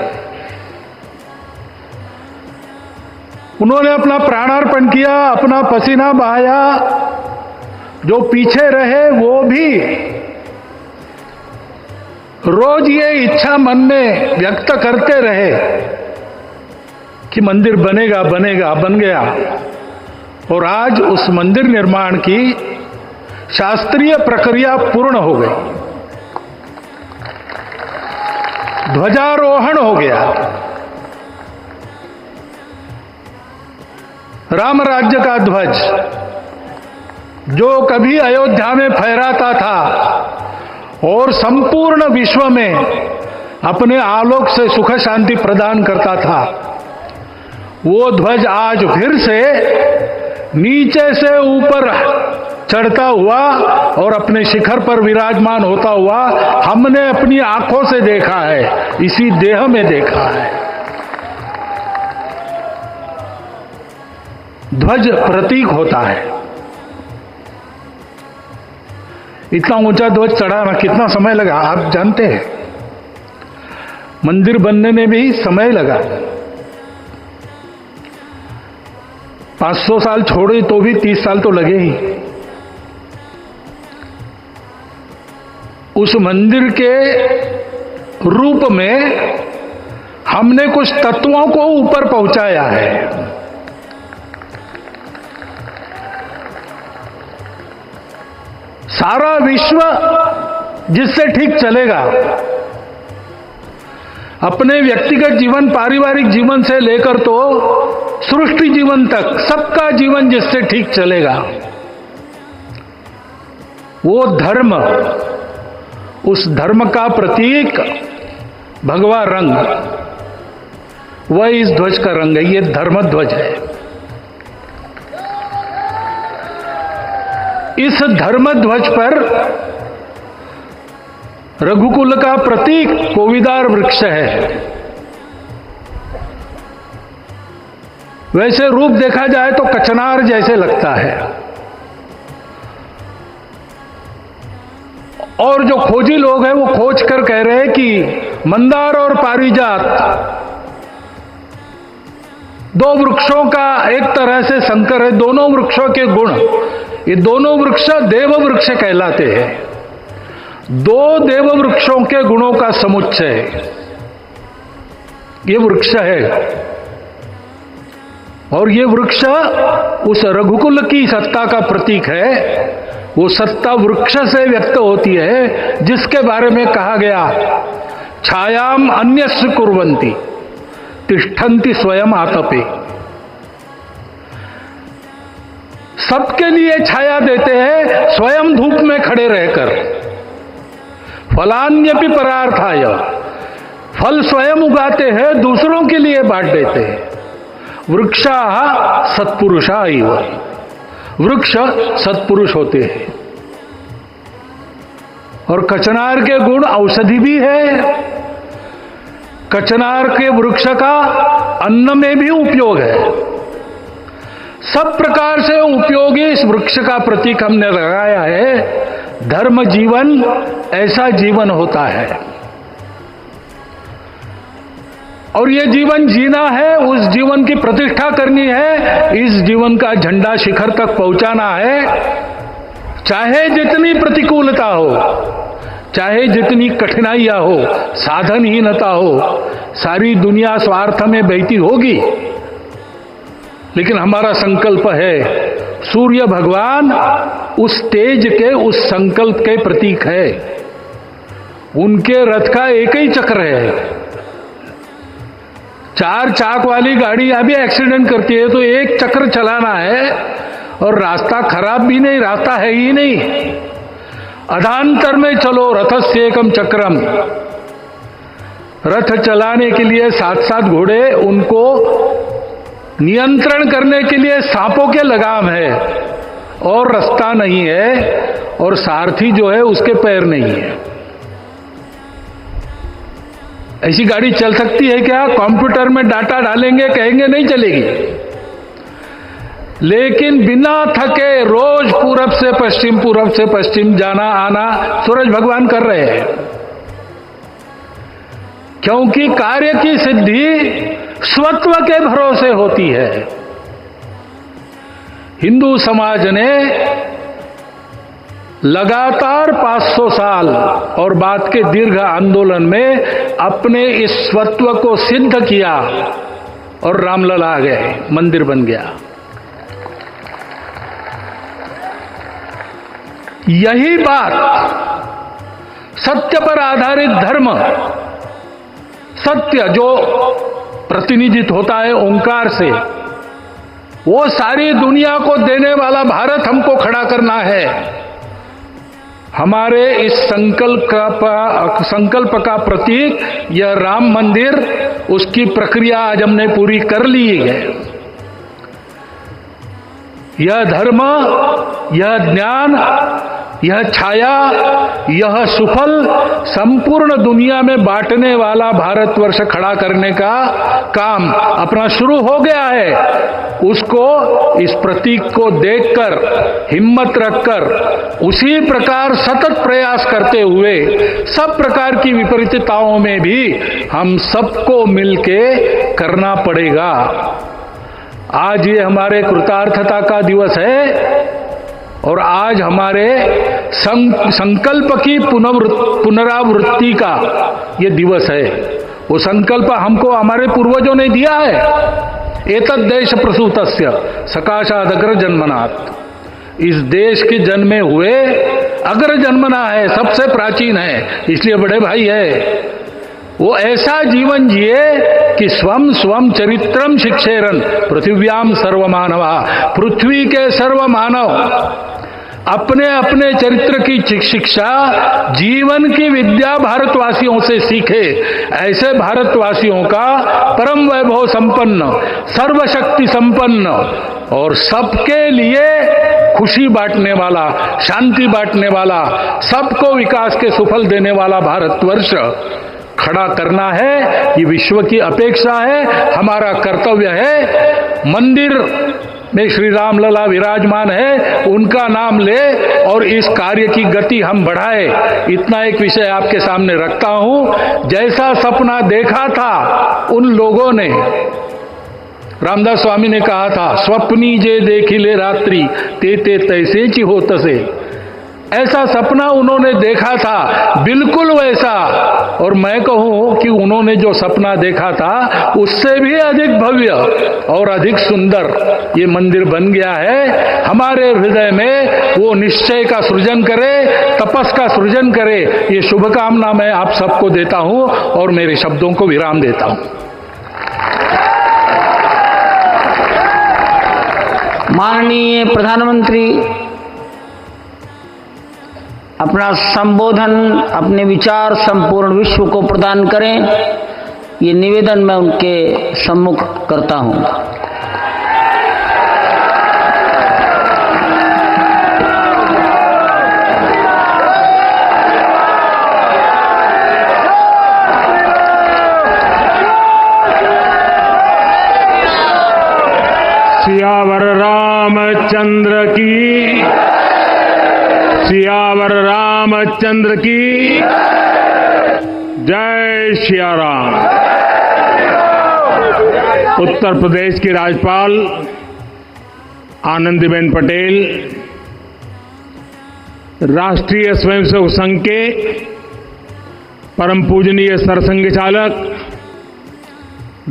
उन्होंने अपना प्राणार्पण किया, अपना पसीना बहाया। जो पीछे रहे वो भी रोज ये इच्छा मन में व्यक्त करते रहे कि मंदिर बनेगा बनेगा, बन गया। और आज उस मंदिर निर्माण की शास्त्रीय प्रक्रिया पूर्ण हो गई, ध्वजारोहण हो गया। राम राज्य का ध्वज जो कभी अयोध्या में फहराता था और संपूर्ण विश्व में अपने आलोक से सुख शांति प्रदान करता था, वो ध्वज आज फिर से नीचे से ऊपर चढ़ता हुआ और अपने शिखर पर विराजमान होता हुआ हमने अपनी आंखों से देखा है, इसी देह में देखा है। ध्वज प्रतीक होता है। इतना ऊंचा ध्वज चढ़ाना कितना समय लगा आप जानते हैं? मंदिर बनने में भी समय लगा। 500 साल छोड़े तो भी 30 साल तो लगे ही। उस मंदिर के रूप में हमने कुछ तत्वों को ऊपर पहुंचाया है। सारा विश्व जिससे ठीक चलेगा, अपने व्यक्तिगत जीवन, पारिवारिक जीवन से लेकर तो सृष्टि जीवन तक सबका जीवन जिससे ठीक चलेगा, वो धर्म, उस धर्म का प्रतीक भगवा रंग, वह इस ध्वज का रंग है। ये धर्म ध्वज है। इस धर्म ध्वज पर रघुकुल का प्रतीक कोविदार वृक्ष है। वैसे रूप देखा जाए तो कचनार जैसे लगता है। और जो खोजी लोग हैं वो खोज कर कह रहे हैं कि मंदार और पारिजात दो वृक्षों का एक तरह से संकर है। दोनों वृक्षों के गुण, ये दोनों वृक्ष देव वृक्ष कहलाते हैं। दो देव वृक्षों के गुणों का समुच्चय ये वृक्ष है। और ये वृक्ष उस रघुकुल की सत्ता का प्रतीक है। वो सत्ता वृक्ष से व्यक्त होती है, जिसके बारे में कहा गया, छायाम अन्यस्य कुर्वन्ति तिष्ठन्ति स्वयं आतपे। सबके लिए छाया देते हैं, स्वयं धूप में खड़े रहकर। फलान्यपि परार्थाय, फल स्वयं उगाते हैं, दूसरों के लिए बांट देते हैं। वृक्षाः सत्पुरुषा इव, वृक्ष सत्पुरुष होते हैं। और कचनार के गुण औषधि भी है। कचनार के वृक्ष का अन्न में भी उपयोग है। सब प्रकार से उपयोगी इस वृक्ष का प्रतीक हमने लगाया है, धर्म जीवन ऐसा जीवन होता है, और ये जीवन जीना है, उस जीवन की प्रतिष्ठा करनी है, इस जीवन का झंडा शिखर तक पहुंचाना है। चाहे जितनी प्रतिकूलता हो, चाहे जितनी कठिनाइयां हो, साधनहीनता हो, सारी दुनिया स्वार्थ में बहती होगी, लेकिन हमारा संकल्प है, सूर्य भगवान उस तेज के, उस संकल्प के प्रतीक है। उनके रथ का एक ही चक्र है। 4 चाक वाली गाड़ियां भी एक्सीडेंट करती है, तो एक चक्र चलाना है, और रास्ता खराब भी नहीं, रास्ता है ही नहीं। अधांतर में चलो रथस्य एकम चक्रम। रथ चलाने के लिए 7-7 घोड़े, उनको नियंत्रण करने के लिए सांपों के लगाम है, और रास्ता नहीं है, और सारथी जो है उसके पैर नहीं है। ऐसी गाड़ी चल सकती है क्या? कंप्यूटर में डाटा डालेंगे, कहेंगे नहीं चलेगी। लेकिन बिना थके रोज पूरब से पश्चिम, पूरब से पश्चिम जाना आना सूरज भगवान कर रहे हैं, क्योंकि कार्य की सिद्धि स्वत्व के भरोसे होती है। हिंदू समाज ने लगातार 500 साल और बाद के दीर्घ आंदोलन में अपने इस स्वत्व को सिद्ध किया, और रामलला आ गए, मंदिर बन गया। यही बात सत्य पर आधारित धर्म, सत्य जो प्रतिनिधित्व होता है ओंकार से, वो सारी दुनिया को देने वाला भारत हमको खड़ा करना है। हमारे इस संकल्प का प्रतीक यह राम मंदिर, उसकी प्रक्रिया आज हमने पूरी कर ली है। यह धर्म, यह ज्ञान, यह छाया, यह सुफल संपूर्ण दुनिया में बांटने वाला भारतवर्ष खड़ा करने का काम अपना शुरू हो गया है। उसको, इस प्रतीक को देखकर, हिम्मत रखकर, उसी प्रकार सतत प्रयास करते हुए सब प्रकार की विपरीतताओं में भी हम सबको मिलके करना पड़ेगा। आज ये हमारे कृतार्थता का दिवस है, और आज हमारे संकल्प की पुनरावृत्ति का ये दिवस है। वो संकल्प हमको हमारे पूर्वजों ने दिया है। एतद् देश प्रसूतस्य सकाशाद अग्र जन्मनात्। इस देश के जन्मे हुए अग्र जन्मना है, सबसे प्राचीन है, इसलिए बड़े भाई है। वो ऐसा जीवन जिए कि स्वम स्वम चरित्रम शिक्षेरन पृथिव्याम सर्वमानवा। पृथ्वी के सर्व मानव अपने अपने चरित्र की शिक्षा, जीवन की विद्या भारतवासियों से सीखे। ऐसे भारतवासियों का परम वैभव संपन्न, सर्वशक्ति संपन्न और सबके लिए खुशी बांटने वाला, शांति बांटने वाला, सबको विकास के सुफल देने वाला भारतवर्ष खड़ा करना है। ये विश्व की अपेक्षा है, हमारा कर्तव्य है। मंदिर में श्री राम लला विराजमान है, उनका नाम ले और इस कार्य की गति हम बढ़ाए। इतना एक विषय आपके सामने रखता हूं। जैसा सपना देखा था उन लोगों ने, रामदास स्वामी ने कहा था, स्वप्नी जे देखिले रात्रि ते ते तैसे ची होत से। ऐसा सपना उन्होंने देखा था, बिल्कुल वैसा। और मैं कहूं कि उन्होंने जो सपना देखा था उससे भी अधिक भव्य और अधिक सुंदर ये मंदिर बन गया है। हमारे हृदय में वो निश्चय का सृजन करे, तपस का सृजन करे। ये शुभकामना मैं आप सबको देता हूं और मेरे शब्दों को विराम देता हूं। माननीय प्रधानमंत्री अपना संबोधन, अपने विचार संपूर्ण विश्व को प्रदान करें, ये निवेदन मैं उनके सम्मुख करता हूं। सियावर रामचंद्र की, सियावर रामचंद्र की जय सिया राम। उत्तर प्रदेश की राज्यपाल आनंदीबेन पटेल, राष्ट्रीय स्वयंसेवक संघ के परम पूजनीय सरसंघ चालक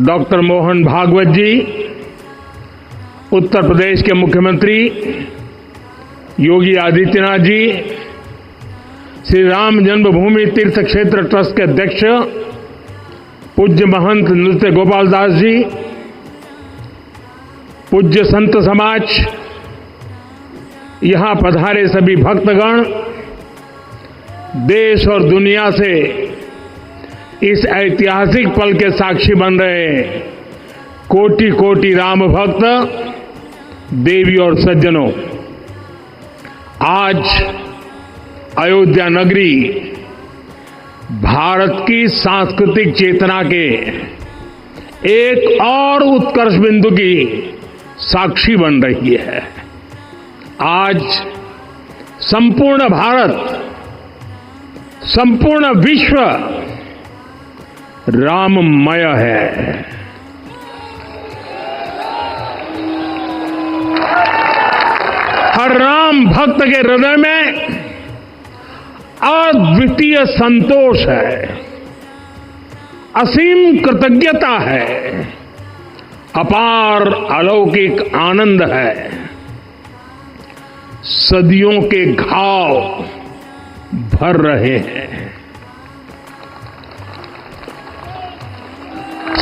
डॉक्टर मोहन भागवत जी, उत्तर प्रदेश के मुख्यमंत्री योगी आदित्यनाथ जी, श्री राम जन्मभूमि तीर्थ क्षेत्र ट्रस्ट के अध्यक्ष पूज्य महंत नृत्य गोपाल दास जी, पूज्य संत समाज, यहां पधारे सभी भक्तगण, देश और दुनिया से इस ऐतिहासिक पल के साक्षी बन रहे कोटि कोटि राम भक्त, देवी और सज्जनों, आज अयोध्या नगरी भारत की सांस्कृतिक चेतना के एक और उत्कर्ष बिंदु की साक्षी बन रही है। आज संपूर्ण भारत, संपूर्ण विश्व राममय है। हर राम भक्त के हृदय में अद्वितीय संतोष है, असीम कृतज्ञता है, अपार अलौकिक आनंद है। सदियों के घाव भर रहे हैं,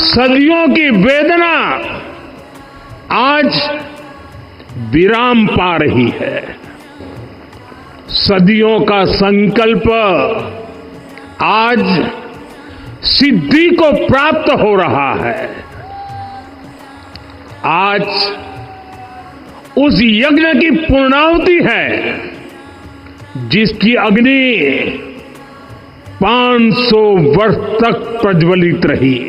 सदियों की वेदना आज विराम पा रही है, सदियों का संकल्प आज सिद्धि को प्राप्त हो रहा है। आज उस यज्ञ की पूर्णाहुति है जिसकी अग्नि 500 वर्ष तक प्रज्वलित रही।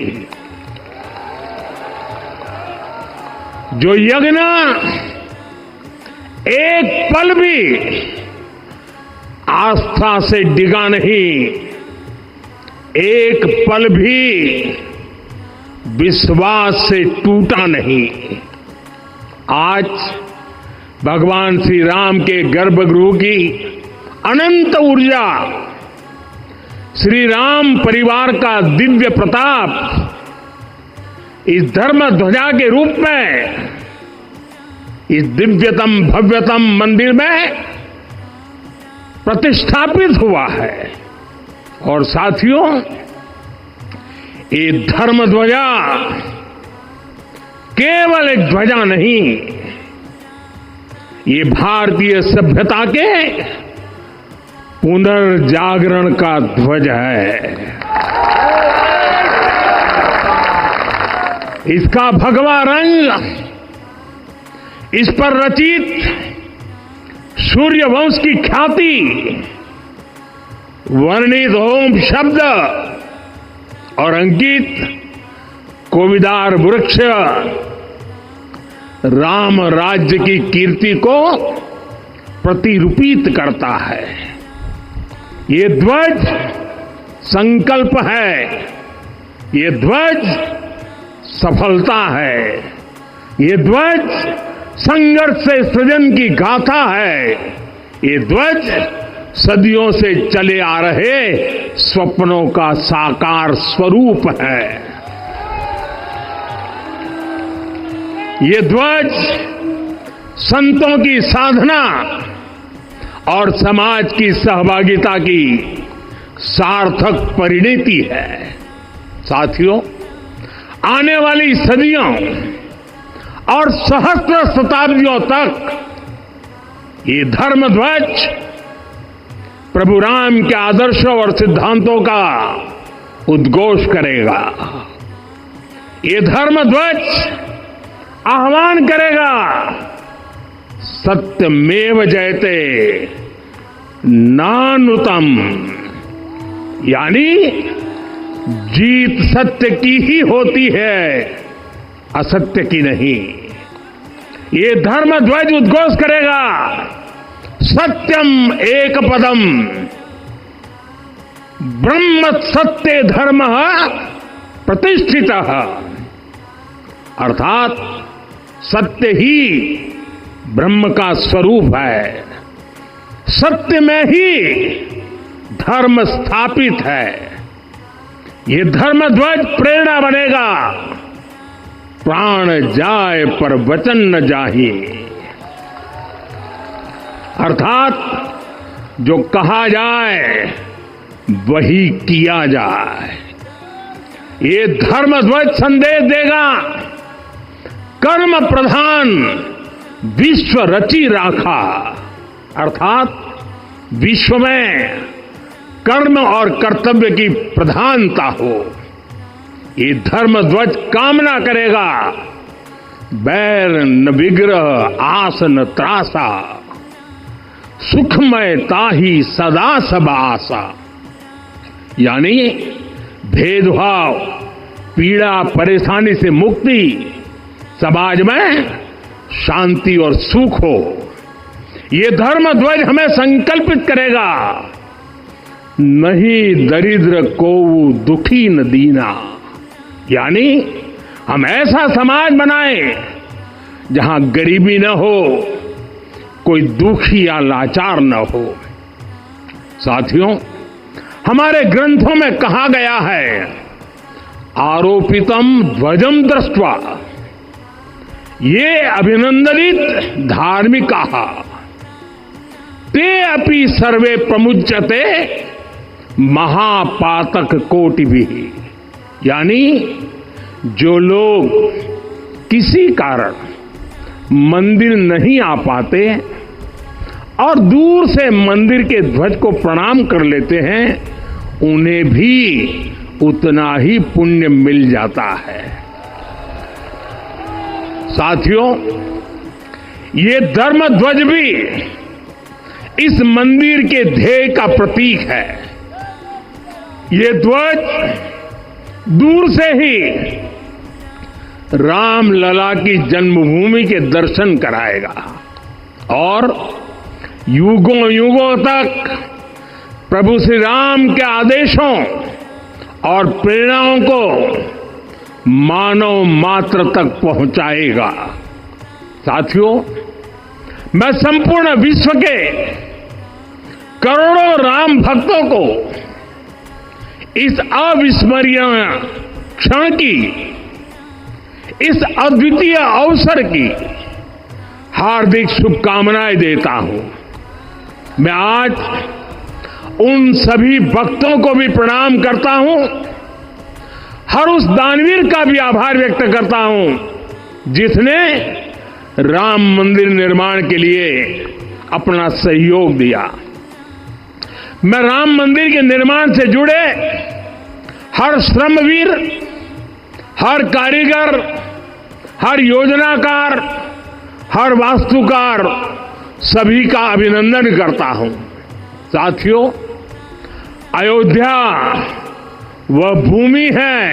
जो यज्ञ एक पल भी आस्था से डिगा नहीं, एक पल भी विश्वास से टूटा नहीं। आज भगवान श्री राम के गर्भगृह की अनंत ऊर्जा, श्री राम परिवार का दिव्य प्रताप इस धर्म ध्वजा के रूप में इस दिव्यतम भव्यतम मंदिर में प्रतिष्ठापित हुआ है। और साथियों, ये धर्म ध्वजा केवल एक ध्वजा नहीं, ये भारतीय सभ्यता के पुनर्जागरण का ध्वज है। इसका भगवा रंग, इस पर रचित सूर्य वंश की ख्याति, वर्णित ओम शब्द और अंकित कोविदार वृक्ष राम राज्य की कीर्ति को प्रतिरूपित करता है। ये ध्वज संकल्प है, ये ध्वज सफलता है, ये ध्वज संघर्ष से सृजन की गाथा है, ये ध्वज सदियों से चले आ रहे स्वप्नों का साकार स्वरूप है। ये ध्वज संतों की साधना और समाज की सहभागिता की सार्थक परिणति है। साथियों, आने वाली सदियों और सहस्त्र शताब्दियों तक ये धर्म ध्वज प्रभु राम के आदर्शों और सिद्धांतों का उद्घोष करेगा। ये धर्म ध्वज आह्वान करेगा, सत्यमेव जयते नानुतम, यानी जीत सत्य की ही होती है, असत्य की नहीं। ये धर्म ध्वज उद्घोष करेगा, सत्यम एक पदम ब्रह्म सत्य धर्म प्रतिष्ठित, अर्थात सत्य ही ब्रह्म का स्वरूप है, सत्य में ही धर्म स्थापित है। ये धर्म ध्वज प्रेरणा बनेगा, प्राण जाए पर वचन न जाहिए, अर्थात जो कहा जाए वही किया जाए। ये धर्म ध्वज संदेश देगा, कर्म प्रधान विश्व रची राखा, अर्थात विश्व में कर्म और कर्तव्य की प्रधानता हो। ये धर्म ध्वज कामना करेगा, बैर न विग्रह आस न त्रासा, सुखमय ताही सदा सब आशा, यानी भेदभाव, पीड़ा, परेशानी से मुक्ति, समाज में शांति और सुख हो। ये धर्म ध्वज हमें संकल्पित करेगा, नहीं दरिद्र को दुखी न दीना, यानी हम ऐसा समाज बनाएं जहां गरीबी न हो, कोई दुखी या लाचार न हो। साथियों, हमारे ग्रंथों में कहा गया है, आरोपितम ध्वजम दृष्ट्वा ये अभिनंदनित धार्मिका ते अपि सर्वे प्रमुच्यते महापातक कोटि भी, यानी जो लोग किसी कारण मंदिर नहीं आ पाते और दूर से मंदिर के ध्वज को प्रणाम कर लेते हैं, उन्हें भी उतना ही पुण्य मिल जाता है। साथियों, ये धर्म ध्वज भी इस मंदिर के ध्येय का प्रतीक है। ये ध्वज दूर से ही राम लला की जन्मभूमि के दर्शन कराएगा और युगों युगों तक प्रभु श्री राम के आदेशों और प्रेरणाओं को मानव मात्र तक पहुंचाएगा। साथियों, मैं संपूर्ण विश्व के करोड़ों राम भक्तों को इस अविस्मरणीय क्षण की, इस अद्वितीय अवसर की हार्दिक शुभकामनाएं देता हूं। मैं आज उन सभी भक्तों को भी प्रणाम करता हूं, हर उस दानवीर का भी आभार व्यक्त करता हूं जिसने राम मंदिर निर्माण के लिए अपना सहयोग दिया। मैं राम मंदिर के निर्माण से जुड़े हर श्रमवीर, हर कारीगर, हर योजनाकार, हर वास्तुकार, सभी का अभिनंदन करता हूं। साथियों, अयोध्या वह भूमि है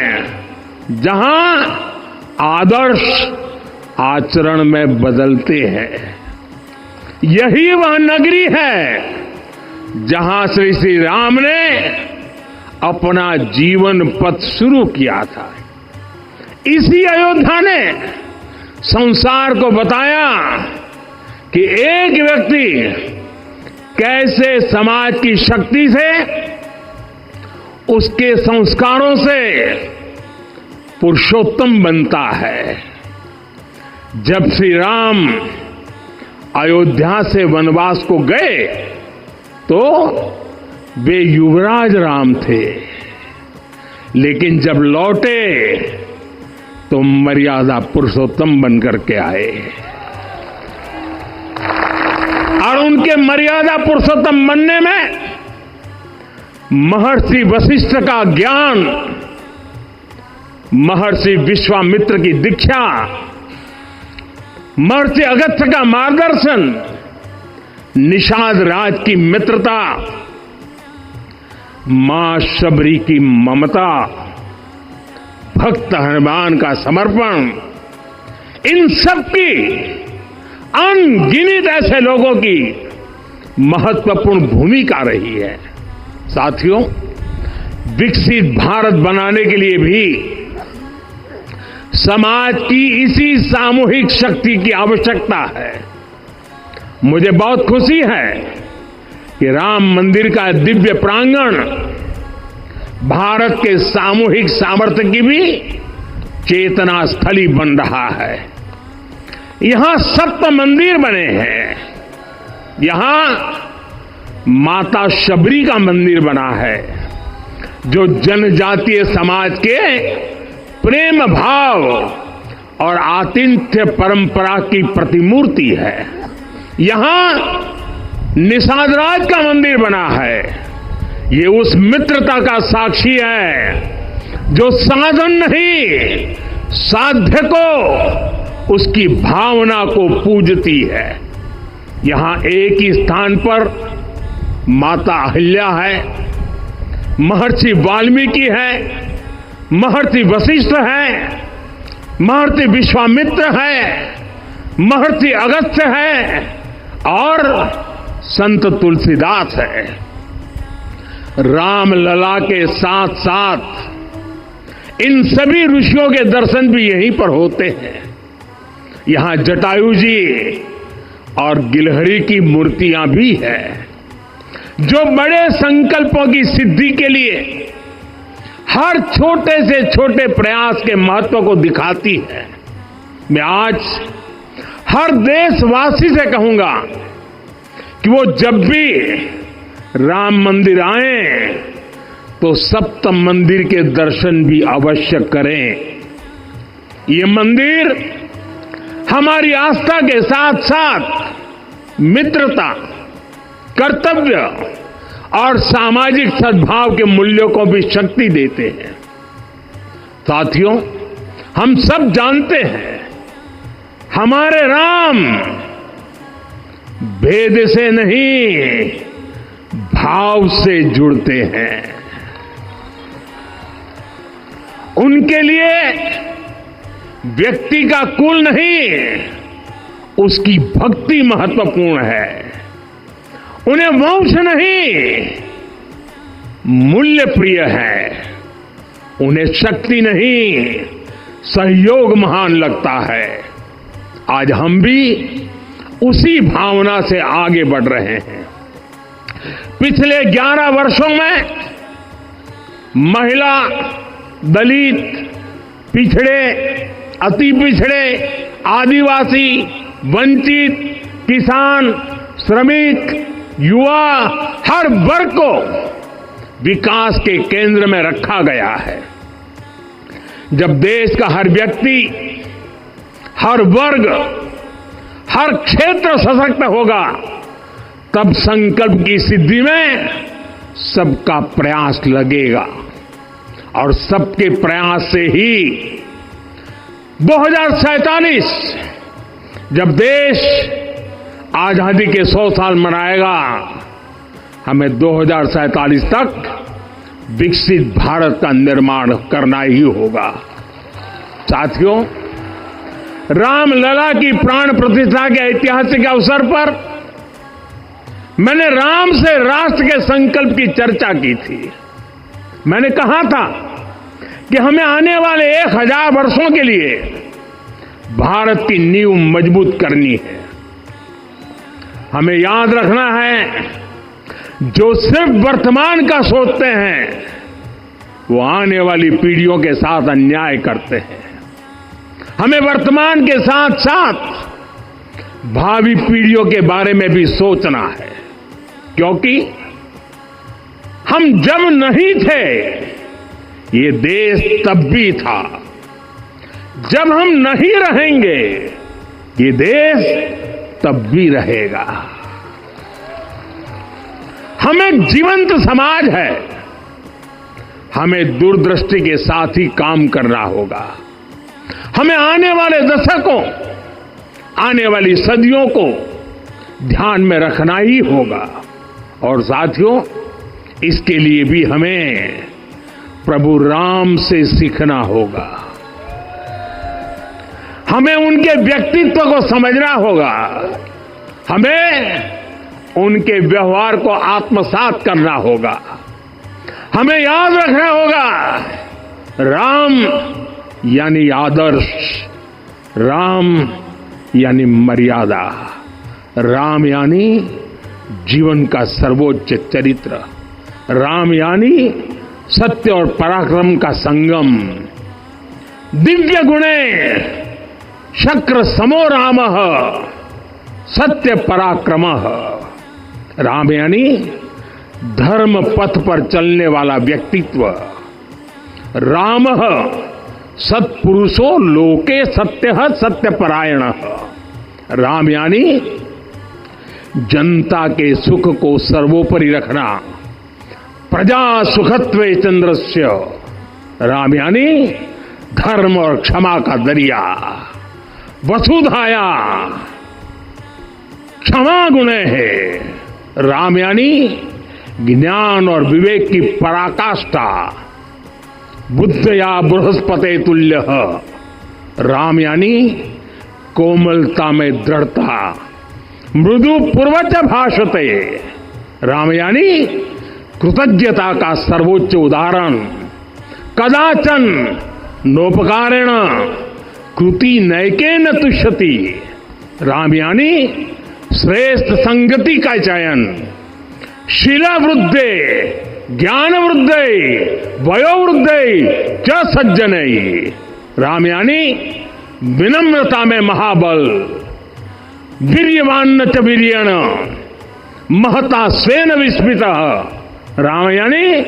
जहां आदर्श आचरण में बदलते हैं। यही वह नगरी है जहां श्री राम ने अपना जीवन पथ शुरू किया था। इसी अयोध्या ने संसार को बताया कि एक व्यक्ति कैसे समाज की शक्ति से, उसके संस्कारों से पुरुषोत्तम बनता है। जब श्री राम अयोध्या से वनवास को गए तो वे युवराज राम थे, लेकिन जब लौटे तो मर्यादा पुरुषोत्तम बनकर के आए और उनके मर्यादा पुरुषोत्तम बनने में महर्षि वशिष्ठ का ज्ञान, महर्षि विश्वामित्र की दीक्षा, महर्षि अगस्त्य का मार्गदर्शन, निषाद राज की मित्रता, मां शबरी की ममता, भक्त हनुमान का समर्पण, इन सब की अनगिनत ऐसे लोगों की महत्वपूर्ण भूमिका रही है। साथियों, विकसित भारत बनाने के लिए भी समाज की इसी सामूहिक शक्ति की आवश्यकता है। मुझे बहुत खुशी है कि राम मंदिर का दिव्य प्रांगण भारत के सामूहिक सामर्थ्य की भी चेतना स्थली बन रहा है। यहां 7 मंदिर बने हैं। यहां माता शबरी का मंदिर बना है, जो जनजातीय समाज के प्रेम भाव और आतिथ्य परंपरा की प्रतिमूर्ति है। यहां निषादराज का मंदिर बना है। ये उस मित्रता का साक्षी है जो साधन नहीं, साध्य को, उसकी भावना को पूजती है। यहां एक ही स्थान पर माता अहिल्या है, महर्षि वाल्मीकि है, महर्षि वशिष्ठ है, महर्षि विश्वामित्र है, महर्षि अगस्त्य है और संत तुलसीदास है। रामलला के साथ साथ इन सभी ऋषियों के दर्शन भी यहीं पर होते हैं। यहां जटायु जी और गिलहरी की मूर्तियां भी है, जो बड़े संकल्पों की सिद्धि के लिए हर छोटे से छोटे प्रयास के महत्व को दिखाती है। मैं आज हर देशवासी से कहूंगा कि वो जब भी राम मंदिर आए तो सप्त मंदिर के दर्शन भी अवश्य करें। ये मंदिर हमारी आस्था के साथ साथ मित्रता, कर्तव्य और सामाजिक सद्भाव के मूल्यों को भी शक्ति देते हैं। साथियों, हम सब जानते हैं हमारे राम भेद से नहीं, भाव से जुड़ते हैं। उनके लिए व्यक्ति का कुल नहीं, उसकी भक्ति महत्वपूर्ण है। उन्हें वंश नहीं, मूल्य प्रिय है। उन्हें शक्ति नहीं, सहयोग महान लगता है। आज हम भी उसी भावना से आगे बढ़ रहे हैं। पिछले 11 वर्षों में महिला, दलित, पिछड़े, अति पिछड़े, आदिवासी, वंचित, किसान, श्रमिक, युवा, हर वर्ग को विकास के केंद्र में रखा गया है। जब देश का हर व्यक्ति, हर वर्ग, हर क्षेत्र सशक्त होगा, तब संकल्प की सिद्धि में सबका प्रयास लगेगा और सबके प्रयास से ही 2047 जब देश आजादी के 100 साल मनाएगा, हमें 2047 तक विकसित भारत का निर्माण करना ही होगा। साथियों, रामलला की प्राण प्रतिष्ठा के ऐतिहासिक अवसर पर मैंने राम से राष्ट्र के संकल्प की चर्चा की थी। मैंने कहा था कि हमें आने वाले 1000 वर्षों के लिए भारत की नींव मजबूत करनी है। हमें याद रखना है, जो सिर्फ वर्तमान का सोचते हैं वो आने वाली पीढ़ियों के साथ अन्याय करते हैं। हमें वर्तमान के साथ साथ भावी पीढ़ियों के बारे में भी सोचना है, क्योंकि हम जब नहीं थे ये देश तब भी था, जब हम नहीं रहेंगे ये देश तब भी रहेगा। हम एक जीवंत समाज है, हमें दूरदृष्टि के साथ ही काम करना होगा। हमें आने वाले दशकों, आने वाली सदियों को ध्यान में रखना ही होगा। और साथियों, इसके लिए भी हमें प्रभु राम से सीखना होगा। हमें उनके व्यक्तित्व को समझना होगा। हमें उनके व्यवहार को आत्मसात करना होगा। हमें याद रखना होगा, राम यानी आदर्श, राम यानी मर्यादा, राम यानी जीवन का सर्वोच्च चरित्र, राम यानी सत्य और पराक्रम का संगम। दिव्य गुणे शक्र समो रामः सत्य पराक्रमः। राम यानी धर्म पथ पर चलने वाला व्यक्तित्व। रामः सत्पुरुषो लोके सत्यः सत्यपरायणः। राम यानी जनता के सुख को सर्वोपरि रखना, प्रजा सुखत्वे चंद्रस्य। राम यानी धर्म और क्षमा का दरिया। वसुधाया क्षमा गुणे है। राम यानी ज्ञान और विवेक की पराकाष्ठा। बुद्धया बृहस्पते तुल्य। राम यानी कोमलता में दृढ़ता। मृदु पूर्वज भाषते। राम यानी कृतज्ञता का सर्वोच्च उदाहरण। कदाचन नोपकारेण कृति नैकेन तुष्यति। राम यानी श्रेष्ठ संगति का चयन। शीला वृद्धे ज्ञान वृद्धे वयोवृद्धे च सज्जनई। राम यानी विनम्रता में महाबल। वीर्यवान च वीर्येण महता स्वेन विस्मितः। राम यानी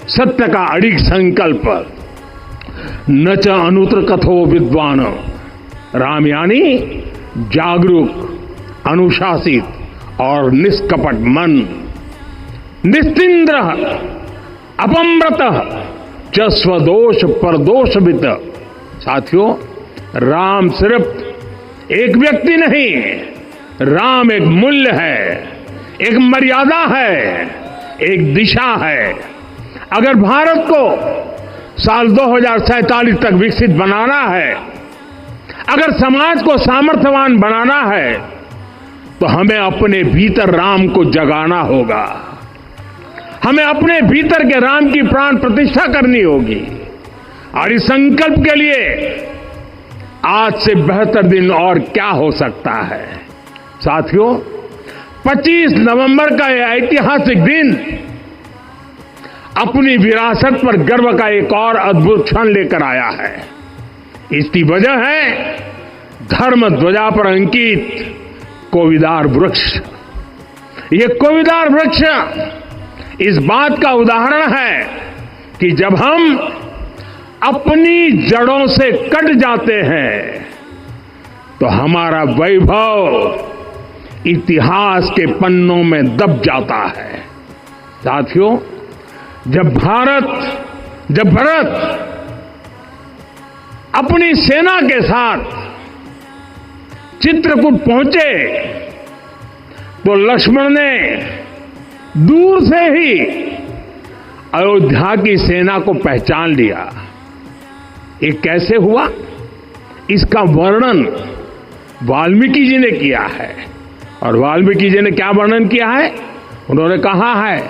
सत्य का अडिग संकल्प। न च अनुत्र कथो विद्वान। राम यानी जागरूक, अनुशासित और निष्कपट मन। निस्तिंद्र अपम्रत च स्वदोष परदोषवित। साथियों, राम सिर्फ एक व्यक्ति नहीं, राम एक मूल्य है, एक मर्यादा है, एक दिशा है। अगर भारत को साल 2047 तक विकसित बनाना है, अगर समाज को सामर्थ्यवान बनाना है, तो हमें अपने भीतर राम को जगाना होगा। हमें अपने भीतर के राम की प्राण प्रतिष्ठा करनी होगी। और इस संकल्प के लिए आज से बेहतर दिन और क्या हो सकता है। साथियों, 25 नवंबर का यह ऐतिहासिक दिन अपनी विरासत पर गर्व का एक और अद्भुत क्षण लेकर आया है। इसकी वजह है धर्म ध्वजा पर अंकित कोविदार वृक्ष। ये कोविदार वृक्ष इस बात का उदाहरण है कि जब हम अपनी जड़ों से कट जाते हैं तो हमारा वैभव इतिहास के पन्नों में दब जाता है। साथियों, जब भरत अपनी सेना के साथ चित्रकूट पहुंचे तो लक्ष्मण ने दूर से ही अयोध्या की सेना को पहचान लिया। ये कैसे हुआ, इसका वर्णन वाल्मीकि जी ने किया है। और वाल्मीकि जी ने क्या वर्णन किया है? उन्होंने कहा है,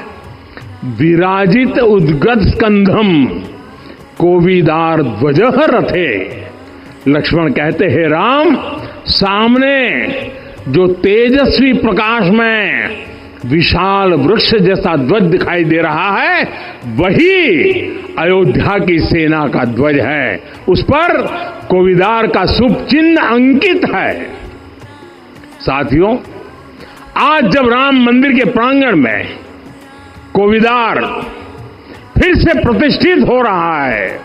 विराजित उद्गत स्कंधम कोविदार ध्वजः रथे। लक्ष्मण कहते हैं, राम, सामने जो तेजस्वी प्रकाश में विशाल वृक्ष जैसा ध्वज दिखाई दे रहा है, वही अयोध्या की सेना का ध्वज है। उस पर कोविदार का शुभ चिन्ह अंकित है। साथियों, आज जब राम मंदिर के प्रांगण में कोविदार फिर से प्रतिष्ठित हो रहा है,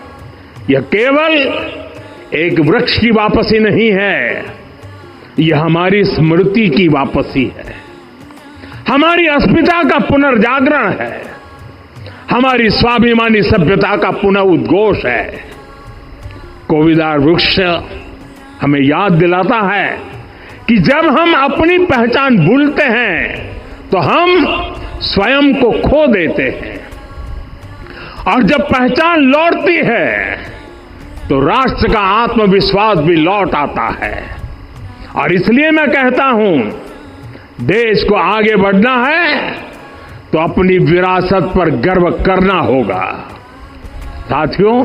यह केवल एक वृक्ष की वापसी नहीं है, यह हमारी स्मृति की वापसी है, हमारी अस्मिता का पुनर्जागरण है, हमारी स्वाभिमानी सभ्यता का पुनः उद्घोष है। कोविदार वृक्ष हमें याद दिलाता है कि जब हम अपनी पहचान भूलते हैं तो हम स्वयं को खो देते हैं, और जब पहचान लौटती है तो राष्ट्र का आत्मविश्वास भी लौट आता है। और इसलिए मैं कहता हूं, देश को आगे बढ़ना है तो अपनी विरासत पर गर्व करना होगा। साथियों,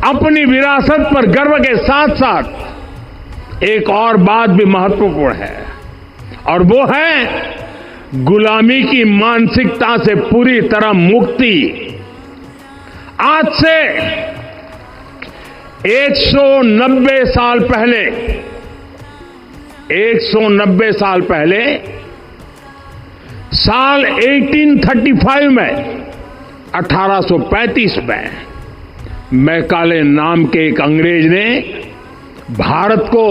अपनी विरासत पर गर्व के साथ साथ एक और बात भी महत्वपूर्ण है, और वो है गुलामी की मानसिकता से पूरी तरह मुक्ति। आज से 190 साल पहले 190 साल पहले साल 1835 में 1835 में मैकाले नाम के एक अंग्रेज ने भारत को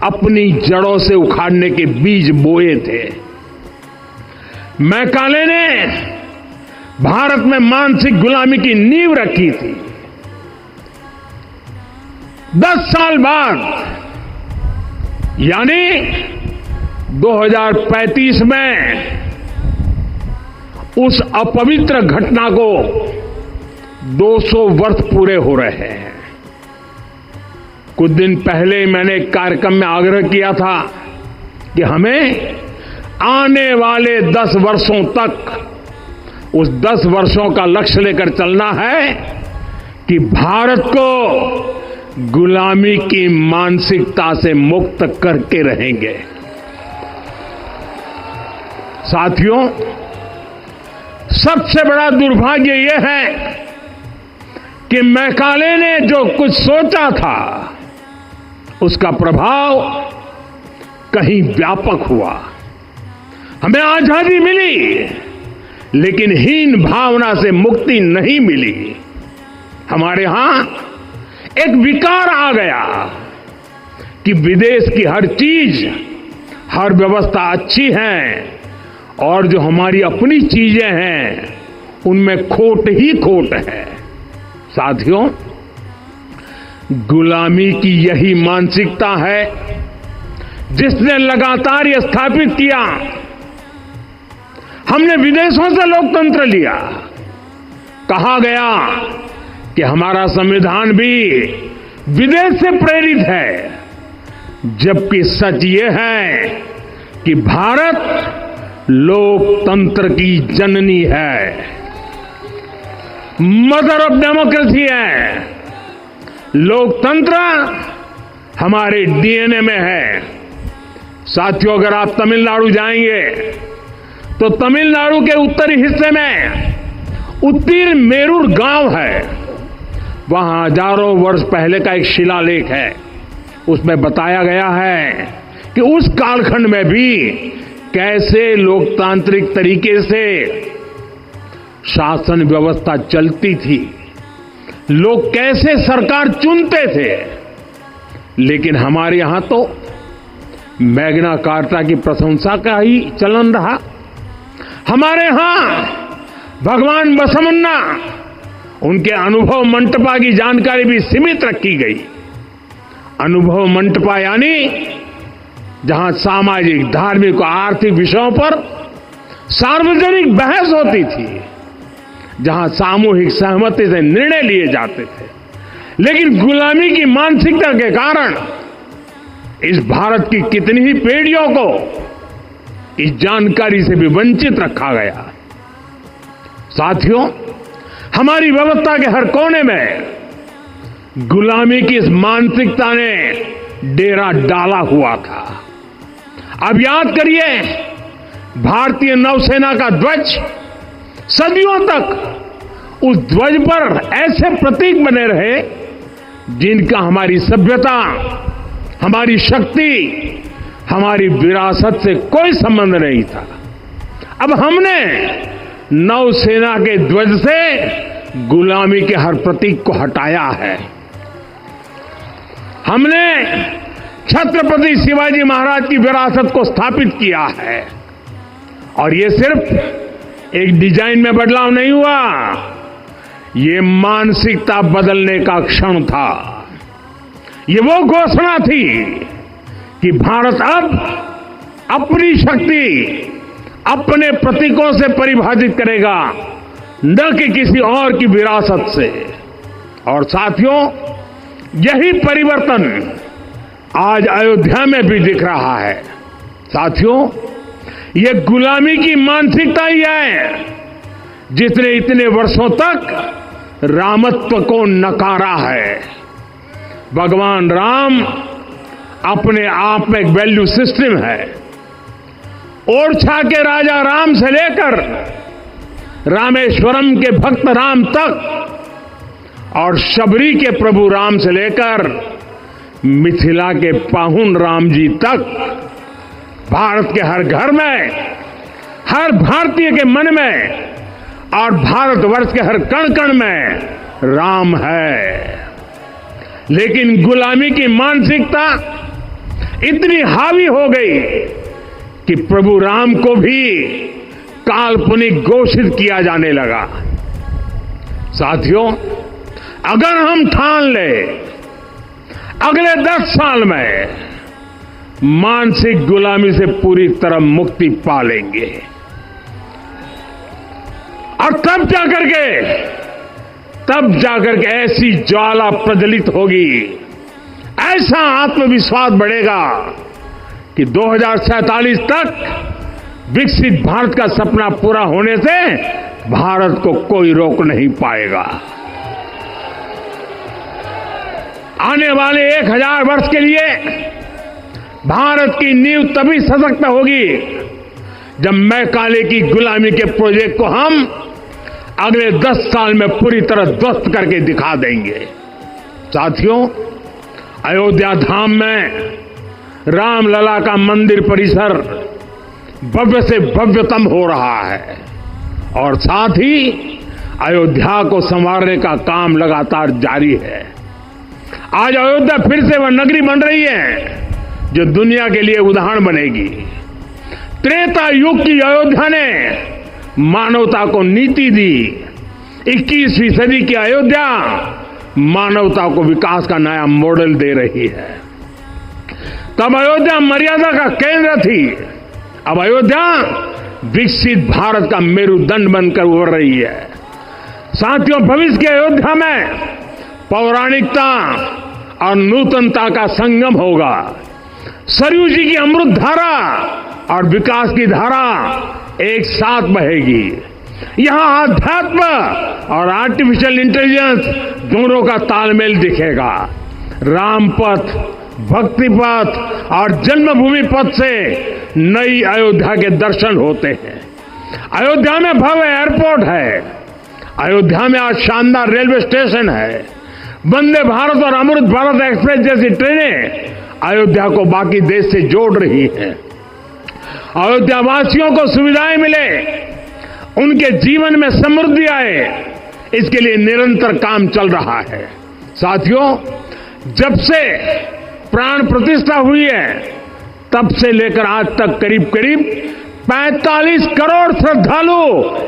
अपनी जड़ों से उखाड़ने के बीज बोए थे। मैकाले ने भारत में मानसिक गुलामी की नींव रखी थी। 10 साल बाद यानी 2035 में उस अपवित्र घटना को 200 वर्ष पूरे हो रहे हैं। कुछ दिन पहले मैंने एक कार्यक्रम में आग्रह किया था कि हमें आने वाले 10 वर्षों तक उस 10 वर्षों का लक्ष्य लेकर चलना है कि भारत को गुलामी की मानसिकता से मुक्त करके रहेंगे। साथियों, सबसे बड़ा दुर्भाग्य यह है कि मैकाले ने जो कुछ सोचा था उसका प्रभाव कहीं व्यापक हुआ। हमें आजादी मिली लेकिन हीन भावना से मुक्ति नहीं मिली। हमारे यहां एक विकार आ गया कि विदेश की हर चीज, हर व्यवस्था अच्छी है और जो हमारी अपनी चीजें हैं उनमें खोट ही खोट है। साथियों, गुलामी की यही मानसिकता है जिसने लगातार यह स्थापित किया। हमने विदेशों से लोकतंत्र लिया। कहा गया कि हमारा संविधान भी विदेश से प्रेरित है, जबकि सच ये है कि भारत लोकतंत्र की जननी है, मदर ऑफ डेमोक्रेसी है। लोकतंत्र हमारे डीएनए में है। साथियों, अगर आप तमिलनाडु जाएंगे तो तमिलनाडु के उत्तरी हिस्से में उतिरमेरूर गांव है। वहां हजारों वर्ष पहले का एक शिलालेख है। उसमें बताया गया है कि उस कालखंड में भी कैसे लोकतांत्रिक तरीके से शासन व्यवस्था चलती थी, लोग कैसे सरकार चुनते थे। लेकिन हमारे यहां तो मैग्ना कार्टा की प्रशंसा का ही चलन रहा। हमारे यहां भगवान बसवन्ना, उनके अनुभव मंटपा की जानकारी भी सीमित रखी गई। अनुभव मंटपा यानी जहां सामाजिक, धार्मिक और आर्थिक विषयों पर सार्वजनिक बहस होती थी, जहां सामूहिक सहमति से निर्णय लिए जाते थे। लेकिन गुलामी की मानसिकता के कारण इस भारत की कितनी ही पीढ़ियों को इस जानकारी से भी वंचित रखा गया। साथियों, हमारी व्यवस्था के हर कोने में गुलामी की इस मानसिकता ने डेरा डाला हुआ था। अब याद करिए, भारतीय नौसेना का ध्वज सदियों तक उस ध्वज पर ऐसे प्रतीक बने रहे जिनका हमारी सभ्यता, हमारी शक्ति, हमारी विरासत से कोई संबंध नहीं था। अब हमने नौसेना के ध्वज से गुलामी के हर प्रतीक को हटाया है। हमने छत्रपति शिवाजी महाराज की विरासत को स्थापित किया है। और ये सिर्फ एक डिजाइन में बदलाव नहीं हुआ, ये मानसिकता बदलने का क्षण था। ये वो घोषणा थी कि भारत अब अपनी शक्ति अपने प्रतीकों से परिभाषित करेगा, न कि किसी और की विरासत से। और साथियों, यही परिवर्तन आज अयोध्या में भी दिख रहा है। साथियों, ये गुलामी की मानसिकता ही है जिसने इतने वर्षों तक रामत्व को नकारा है। भगवान राम अपने आप में एक वैल्यू सिस्टम है। ओरछा के राजा राम से लेकर रामेश्वरम के भक्त राम तक और शबरी के प्रभु राम से लेकर मिथिला के पाहुन राम जी तक भारत के हर घर में, हर भारतीय के मन में और भारतवर्ष के हर कण कण में राम है। लेकिन गुलामी की मानसिकता इतनी हावी हो गई कि प्रभु राम को भी काल्पनिक घोषित किया जाने लगा। साथियों, अगर हम ठान ले अगले 10 साल में मानसिक गुलामी से पूरी तरह मुक्ति पा लेंगे और तब जाकर के ऐसी ज्वाला प्रज्वलित होगी, ऐसा आत्मविश्वास बढ़ेगा कि 2047 तक विकसित भारत का सपना पूरा होने से भारत को कोई रोक नहीं पाएगा। आने वाले 1000 वर्ष के लिए भारत की नींव तभी सशक्त होगी जब मैकाले की गुलामी के प्रोजेक्ट को हम अगले 10 साल में पूरी तरह ध्वस्त करके दिखा देंगे। साथियों, अयोध्या धाम में रामलला का मंदिर परिसर भव्य से भव्यतम हो रहा है और साथ ही अयोध्या को संवारने का काम लगातार जारी है। आज अयोध्या फिर से वह नगरी बन रही है जो दुनिया के लिए उदाहरण बनेगी। त्रेता युग की अयोध्या ने मानवता को नीति दी। 21वीं सदी की अयोध्या मानवता को विकास का नया मॉडल दे रही है। तब अयोध्या मर्यादा का केंद्र थी, अब अयोध्या विकसित भारत का मेरुदंड बनकर उभर रही है। साथियों, भविष्य की अयोध्या में पौराणिकता और नूतनता का संगम होगा। सरयू जी की अमृत धारा और विकास की धारा एक साथ बहेगी। यहां आध्यात्म और आर्टिफिशियल इंटेलिजेंस दोनों का तालमेल दिखेगा। राम पथ, भक्ति पथ और जन्मभूमि पथ से नई अयोध्या के दर्शन होते हैं। अयोध्या में भव्य एयरपोर्ट है। अयोध्या में आज शानदार रेलवे स्टेशन है। वंदे भारत और अमृत भारत एक्सप्रेस जैसी ट्रेनें अयोध्या को बाकी देश से जोड़ रही हैं। अयोध्या वासियों को सुविधाएं मिले, उनके जीवन में समृद्धि आए, इसके लिए निरंतर काम चल रहा है। साथियों, जब से प्राण प्रतिष्ठा हुई है तब से लेकर आज तक करीब 45 करोड़ श्रद्धालु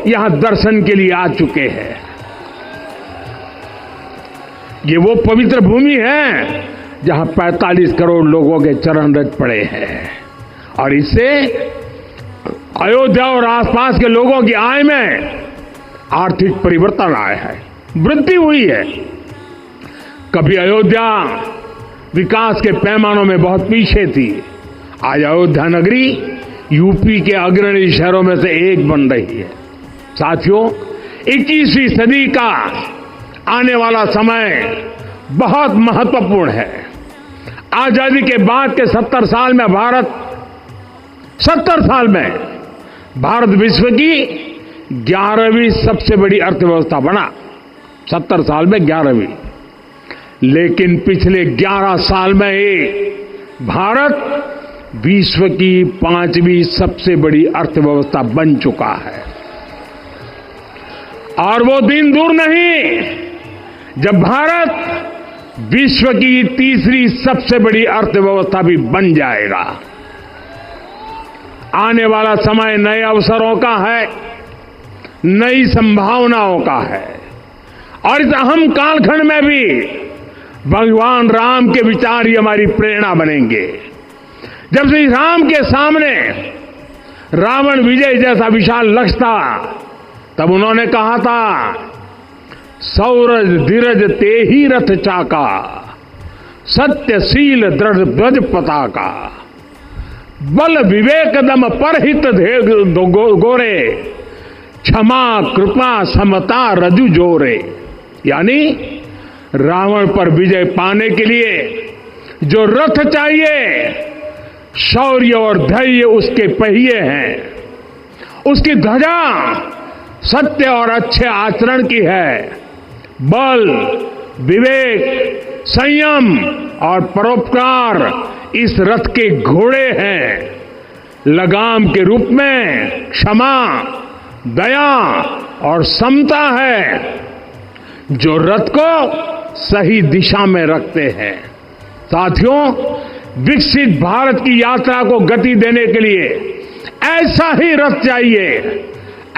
यहां दर्शन के लिए आ चुके हैं। ये वो पवित्र भूमि है जहां 45 करोड़ लोगों के चरण रज पड़े हैं और इससे अयोध्या और आसपास के लोगों की आय में आर्थिक परिवर्तन आया है, वृद्धि हुई है। कभी अयोध्या विकास के पैमानों में बहुत पीछे थी, आज अयोध्या नगरी यूपी के अग्रणी शहरों में से एक बन रही है। साथियों, 21वीं सदी का आने वाला समय बहुत महत्वपूर्ण है। आजादी के बाद के 70 साल में भारत विश्व की 11वीं सबसे बड़ी अर्थव्यवस्था बना। 70 साल में 11वीं। लेकिन पिछले 11 साल में ही भारत विश्व की 5वीं सबसे बड़ी अर्थव्यवस्था बन चुका है। और वो दिन दूर नहीं जब भारत विश्व की 3री सबसे बड़ी अर्थव्यवस्था भी बन जाएगा। आने वाला समय नए अवसरों का है, नई संभावनाओं का है और इस अहम कालखंड में भी भगवान राम के विचार ही हमारी प्रेरणा बनेंगे। जब श्री राम के सामने रावण विजय जैसा विशाल लक्ष्य था, तब उन्होंने कहा था, सौरज धीरज ते ही रथ चाका, सत्यशील दृढ़ ध्वज पताका। बल विवेक दम परहित गोरे, क्षमा कृपा समता रजु जोरे। यानी रावण पर विजय पाने के लिए जो रथ चाहिए, शौर्य और धैर्य उसके पहिए हैं, उसकी ध्वजा सत्य और अच्छे आचरण की है, बल विवेक संयम और परोपकार इस रथ के घोड़े हैं, लगाम के रूप में क्षमा दया और समता है जो रथ को सही दिशा में रखते हैं। साथियों, विकसित भारत की यात्रा को गति देने के लिए ऐसा ही रथ चाहिए,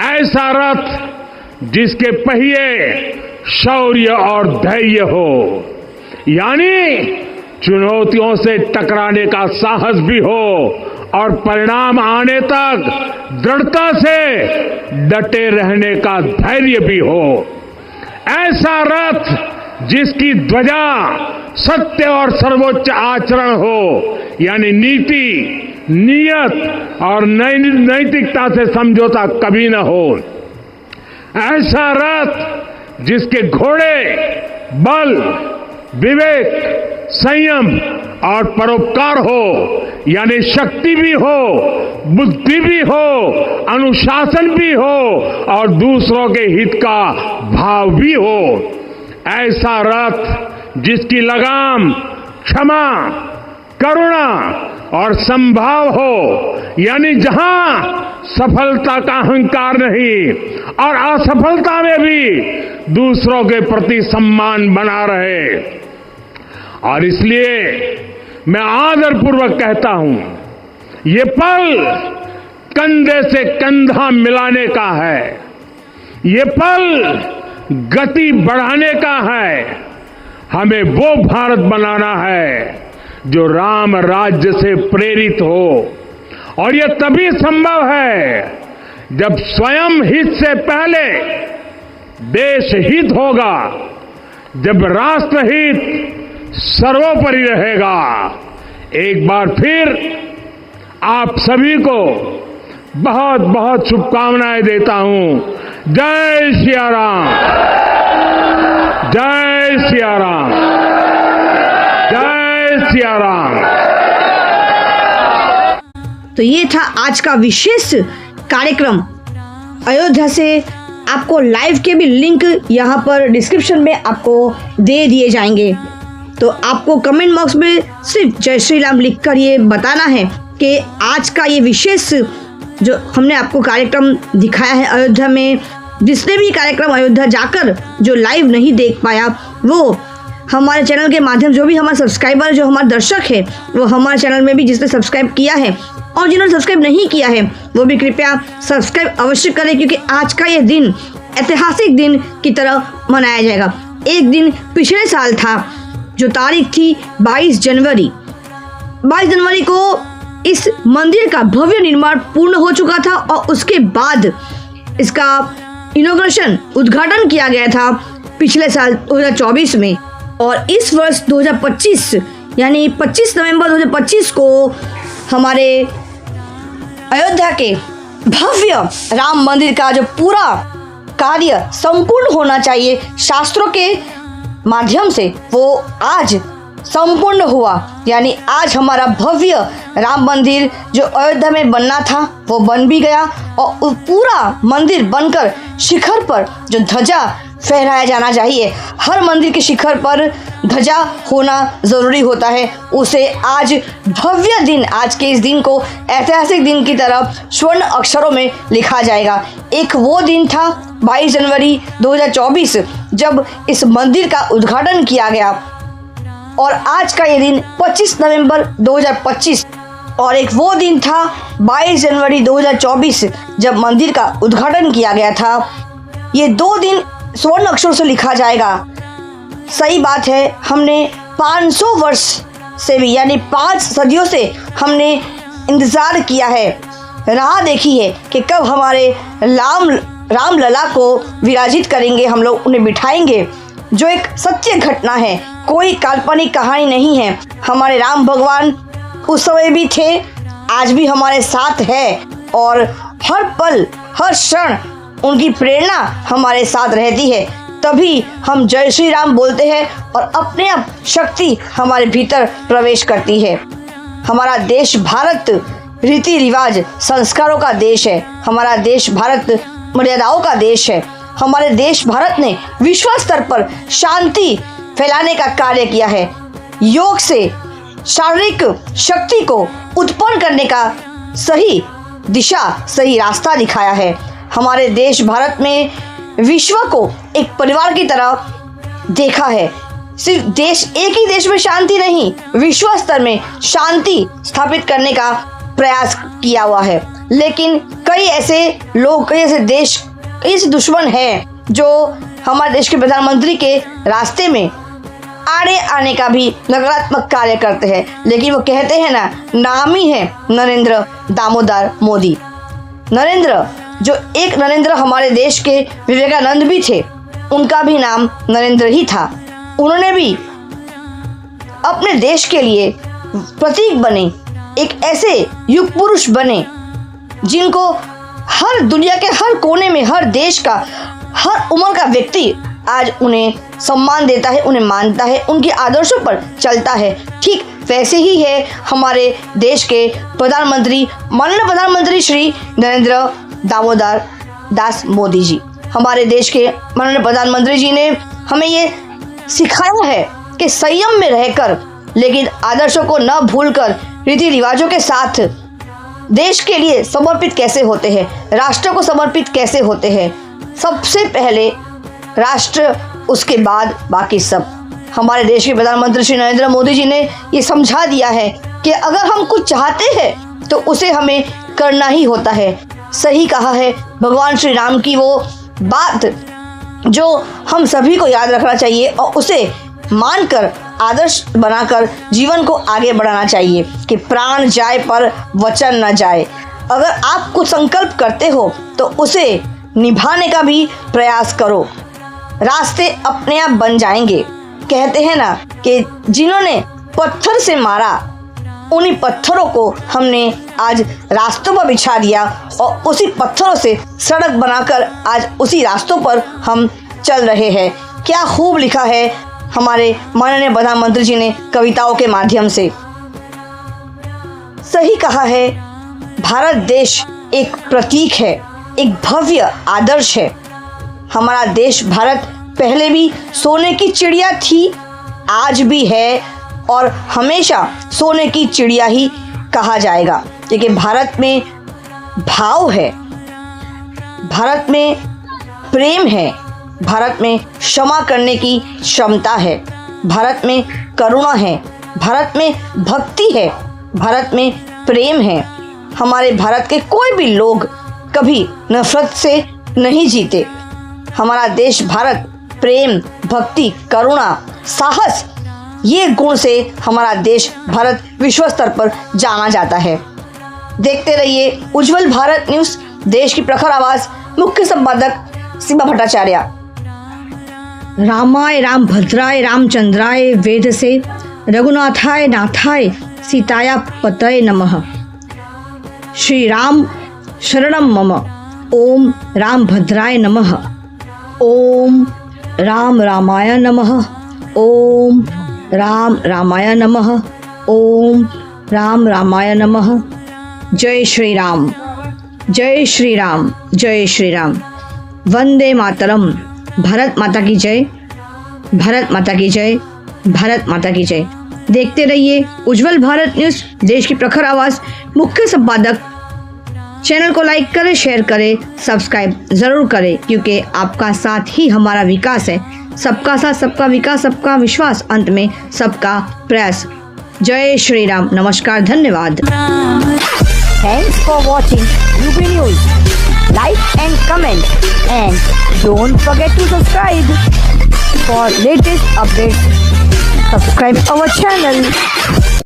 ऐसा रथ जिसके पहिए शौर्य और धैर्य हो, यानी चुनौतियों से टकराने का साहस भी हो और परिणाम आने तक दृढ़ता से डटे रहने का धैर्य भी हो। ऐसा रथ जिसकी ध्वजा सत्य और सर्वोच्च आचरण हो, यानी नीति नियत और नैतिकता से समझौता कभी न हो। ऐसा रथ जिसके घोड़े बल विवेक संयम और परोपकार हो, यानी शक्ति भी हो, बुद्धि भी हो, अनुशासन भी हो और दूसरों के हित का भाव भी हो। ऐसा रथ जिसकी लगाम क्षमा करुणा और संभाव हो, यानी जहां सफलता का अहंकार नहीं और असफलता में भी दूसरों के प्रति सम्मान बना रहे। और इसलिए मैं आदरपूर्वक कहता हूं, ये पल कंधे से कंधा मिलाने का है, ये पल गति बढ़ाने का है। हमें वो भारत बनाना है जो राम राज्य से प्रेरित हो, और यह तभी संभव है जब स्वयं हित से पहले देश हित होगा, जब राष्ट्र हित सर्वोपरि रहेगा। एक बार फिर आप सभी को बहुत बहुत शुभकामनाएं देता हूं। जय सिया राम, जय सिया राम, जय सिया राम। तो ये था आज का विशेष कार्यक्रम अयोध्या से। आपको लाइव के भी लिंक यहाँ पर डिस्क्रिप्शन में आपको दे दिए जाएंगे। तो आपको कमेंट बॉक्स में सिर्फ जय श्री राम लिखकर ये बताना है कि आज का ये विशेष जो हमने आपको कार्यक्रम दिखाया है अयोध्या में, जिसने भी कार्यक्रम अयोध्या जाकर जो लाइव नहीं देख पाया, वो हमारे चैनल के माध्यम, जो भी हमारे सब्सक्राइबर, जो हमारे दर्शक है, वो हमारे चैनल में भी जिसने सब्सक्राइब किया है और जिन्होंने सब्सक्राइब नहीं किया है वो भी कृपया सब्सक्राइब अवश्य करें, क्योंकि आज का ये दिन ऐतिहासिक दिन की तरह मनाया जाएगा। एक दिन पिछले साल था, जो तारीख थी 22 जनवरी। 22 जनवरी को इस मंदिर का भव्य निर्माण पूर्ण हो चुका था और उसके बाद इसका इनॉग्रेशन, उद्घाटन किया गया था पिछले साल 2024 में। और इस वर्ष 2025 यानी 25 नवंबर 2025 को हमारे अयोध्या के भव्य राम मंदिर का जो पूरा कार्य संपूर्ण होना चाहिए शास्त्रों के माध्यम से, वो आज संपूर्ण हुआ। यानी आज हमारा भव्य राम मंदिर जो अयोध्या में बनना था वो बन भी गया और पूरा मंदिर बनकर शिखर पर जो ध्वजा फहराया जाना चाहिए, हर मंदिर के शिखर पर ध्वजा होना ज़रूरी होता है, उसे आज भव्य दिन, आज के इस दिन को ऐतिहासिक दिन की तरह स्वर्ण अक्षरों में लिखा जाएगा। एक वो दिन था 22 जनवरी 2024 जब इस मंदिर का उद्घाटन किया गया, और आज का ये दिन 25 नवंबर 2025 और एक वो दिन था 22 जनवरी 2024 जब मंदिर का उद्घाटन किया गया था। ये दो दिन स्वर्ण अक्षरों से लिखा जाएगा। सही बात है, हमने 500 वर्ष से भी यानी 5 सदियों से हमने इंतज़ार किया है, राह देखी है कि कब हमारे राम लला को विराजित करेंगे, हम लोग उन्हें बिठाएंगे, जो एक सत्य घटना है, कोई काल्पनिक कहानी नहीं है। हमारे राम भगवान उस समय भी थे, आज भी हमारे साथ है और हर पल हर क्षण उनकी प्रेरणा हमारे साथ रहती है। तभी हम जय श्री राम बोलते हैं और अपने आप शक्ति हमारे भीतर प्रवेश करती है। हमारा देश भारत रीति रिवाज संस्कारों का देश है। हमारा देश भारत मर्यादाओं का देश है। हमारे देश भारत ने विश्व स्तर पर शांति फैलाने का कार्य किया है। योग से शारीरिक शक्ति को उत्पन्न करने का सही दिशा सही रास्ता दिखाया है। हमारे देश भारत में विश्व को एक परिवार की तरह देखा है। सिर्फ एक ही देश में शांति नहीं, विश्व स्तर में शांति स्थापित करने का प्रयास किया हुआ है। लेकिन कई ऐसे लोग, कई ऐसे देश, कई ऐसे दुश्मन हैं जो हमारे देश के प्रधानमंत्री के रास्ते में आड़े आने का भी नकारात्मक कार्य करते हैं। लेकिन वो कहते हैं ना, नाम ही है नरेंद्र दामोदर मोदी। नरेंद्र, जो एक नरेंद्र हमारे देश के विवेकानंद भी थे, उनका भी नाम नरेंद्र ही था। उन्होंने भी अपने देश के लिए प्रतीक बने, एक ऐसे युग पुरुष बने जिनको हर दुनिया के हर कोने में, हर देश का, हर उम्र का व्यक्ति आज उन्हें सम्मान देता है, उन्हें मानता है, उनके आदर्शों पर चलता है। ठीक वैसे ही है हमारे देश के प्रधानमंत्री, माननीय प्रधानमंत्री श्री नरेंद्र दामोदर दास मोदी जी। हमारे देश के माननीय प्रधानमंत्री जी ने हमें ये सिखाया है कि संयम में रहकर, लेकिन आदर्शों को न भूलकर, रीति रिवाजों के साथ देश के लिए समर्पित कैसे होते हैं, राष्ट्र को समर्पित कैसे होते हैं। सबसे पहले राष्ट्र, उसके बाद बाकी सब। हमारे देश के प्रधानमंत्री श्री नरेंद्र मोदी जी ने ये समझा दिया है कि अगर हम कुछ चाहते हैं तो उसे हमें करना ही होता है। सही कहा है भगवान श्री राम की वो बात जो हम सभी को याद रखना चाहिए और उसे मानकर, आदर्श बनाकर जीवन को आगे बढ़ाना चाहिए कि प्राण जाए पर वचन न जाए। अगर आप कुछ संकल्प करते हो तो उसे निभाने का भी प्रयास करो, रास्ते अपने आप बन जाएंगे। कहते हैं ना कि जिन्होंने पत्थर से मारा, उन्हीं पत्थरों को हमने आज रास्तों पर बिछा दिया और उसी पत्थरों से सड़क बनाकर आज उसी रास्तों पर हम चल रहे हैं। क्या खूब लिखा है हमारे माननीय प्रधानमंत्री जी ने कविताओं के माध्यम से। सही कहा है, भारत देश एक प्रतीक है, एक भव्य आदर्श है। हमारा देश भारत पहले भी सोने की चिड़िया थी, आज भी है और हमेशा सोने की चिड़िया ही कहा जाएगा। क्योंकि भारत में भाव है, भारत में प्रेम है, भारत में क्षमा करने की क्षमता है, भारत में करुणा है, भारत में भक्ति है, भारत में प्रेम है। हमारे भारत के कोई भी लोग कभी नफरत से नहीं जीते। हमारा देश भारत प्रेम, भक्ति, करुणा, साहस, ये गुण से हमारा देश भारत विश्व स्तर पर जाना जाता है। देखते रहिए उज्जवल भारत न्यूज़, देश की प्रखर आवाज। मुख्य संपादक सीमा भट्टाचार्य। रामाय राम भद्राय रामचंद्राय वेद से रघुनाथाय नाथाय सीताया पतये नमः। श्री राम शरणम मम। ओम राम भद्राय नमः। ओम राम रामाय नमः। ओम राम रामाय नमः। ओम राम रामाय नमः। जय श्री राम, जय श्री राम, जय श्री राम। वंदे मातरम। भारत माता की जय, भारत माता की जय, भारत माता की जय। देखते रहिए उज्जवल भारत न्यूज़, देश की प्रखर आवाज़। मुख्य संपादक। चैनल को लाइक करें, शेयर करें, सब्सक्राइब ज़रूर करें, क्योंकि आपका साथ ही हमारा विकास है। सबका साथ, सबका विकास, सबका विश्वास, अंत में सबका प्रयास। जय श्री राम। नमस्कार, धन्यवाद। Thanks for watching UB News. Like and comment, and don't forget to subscribe for latest updates. Subscribe our channel.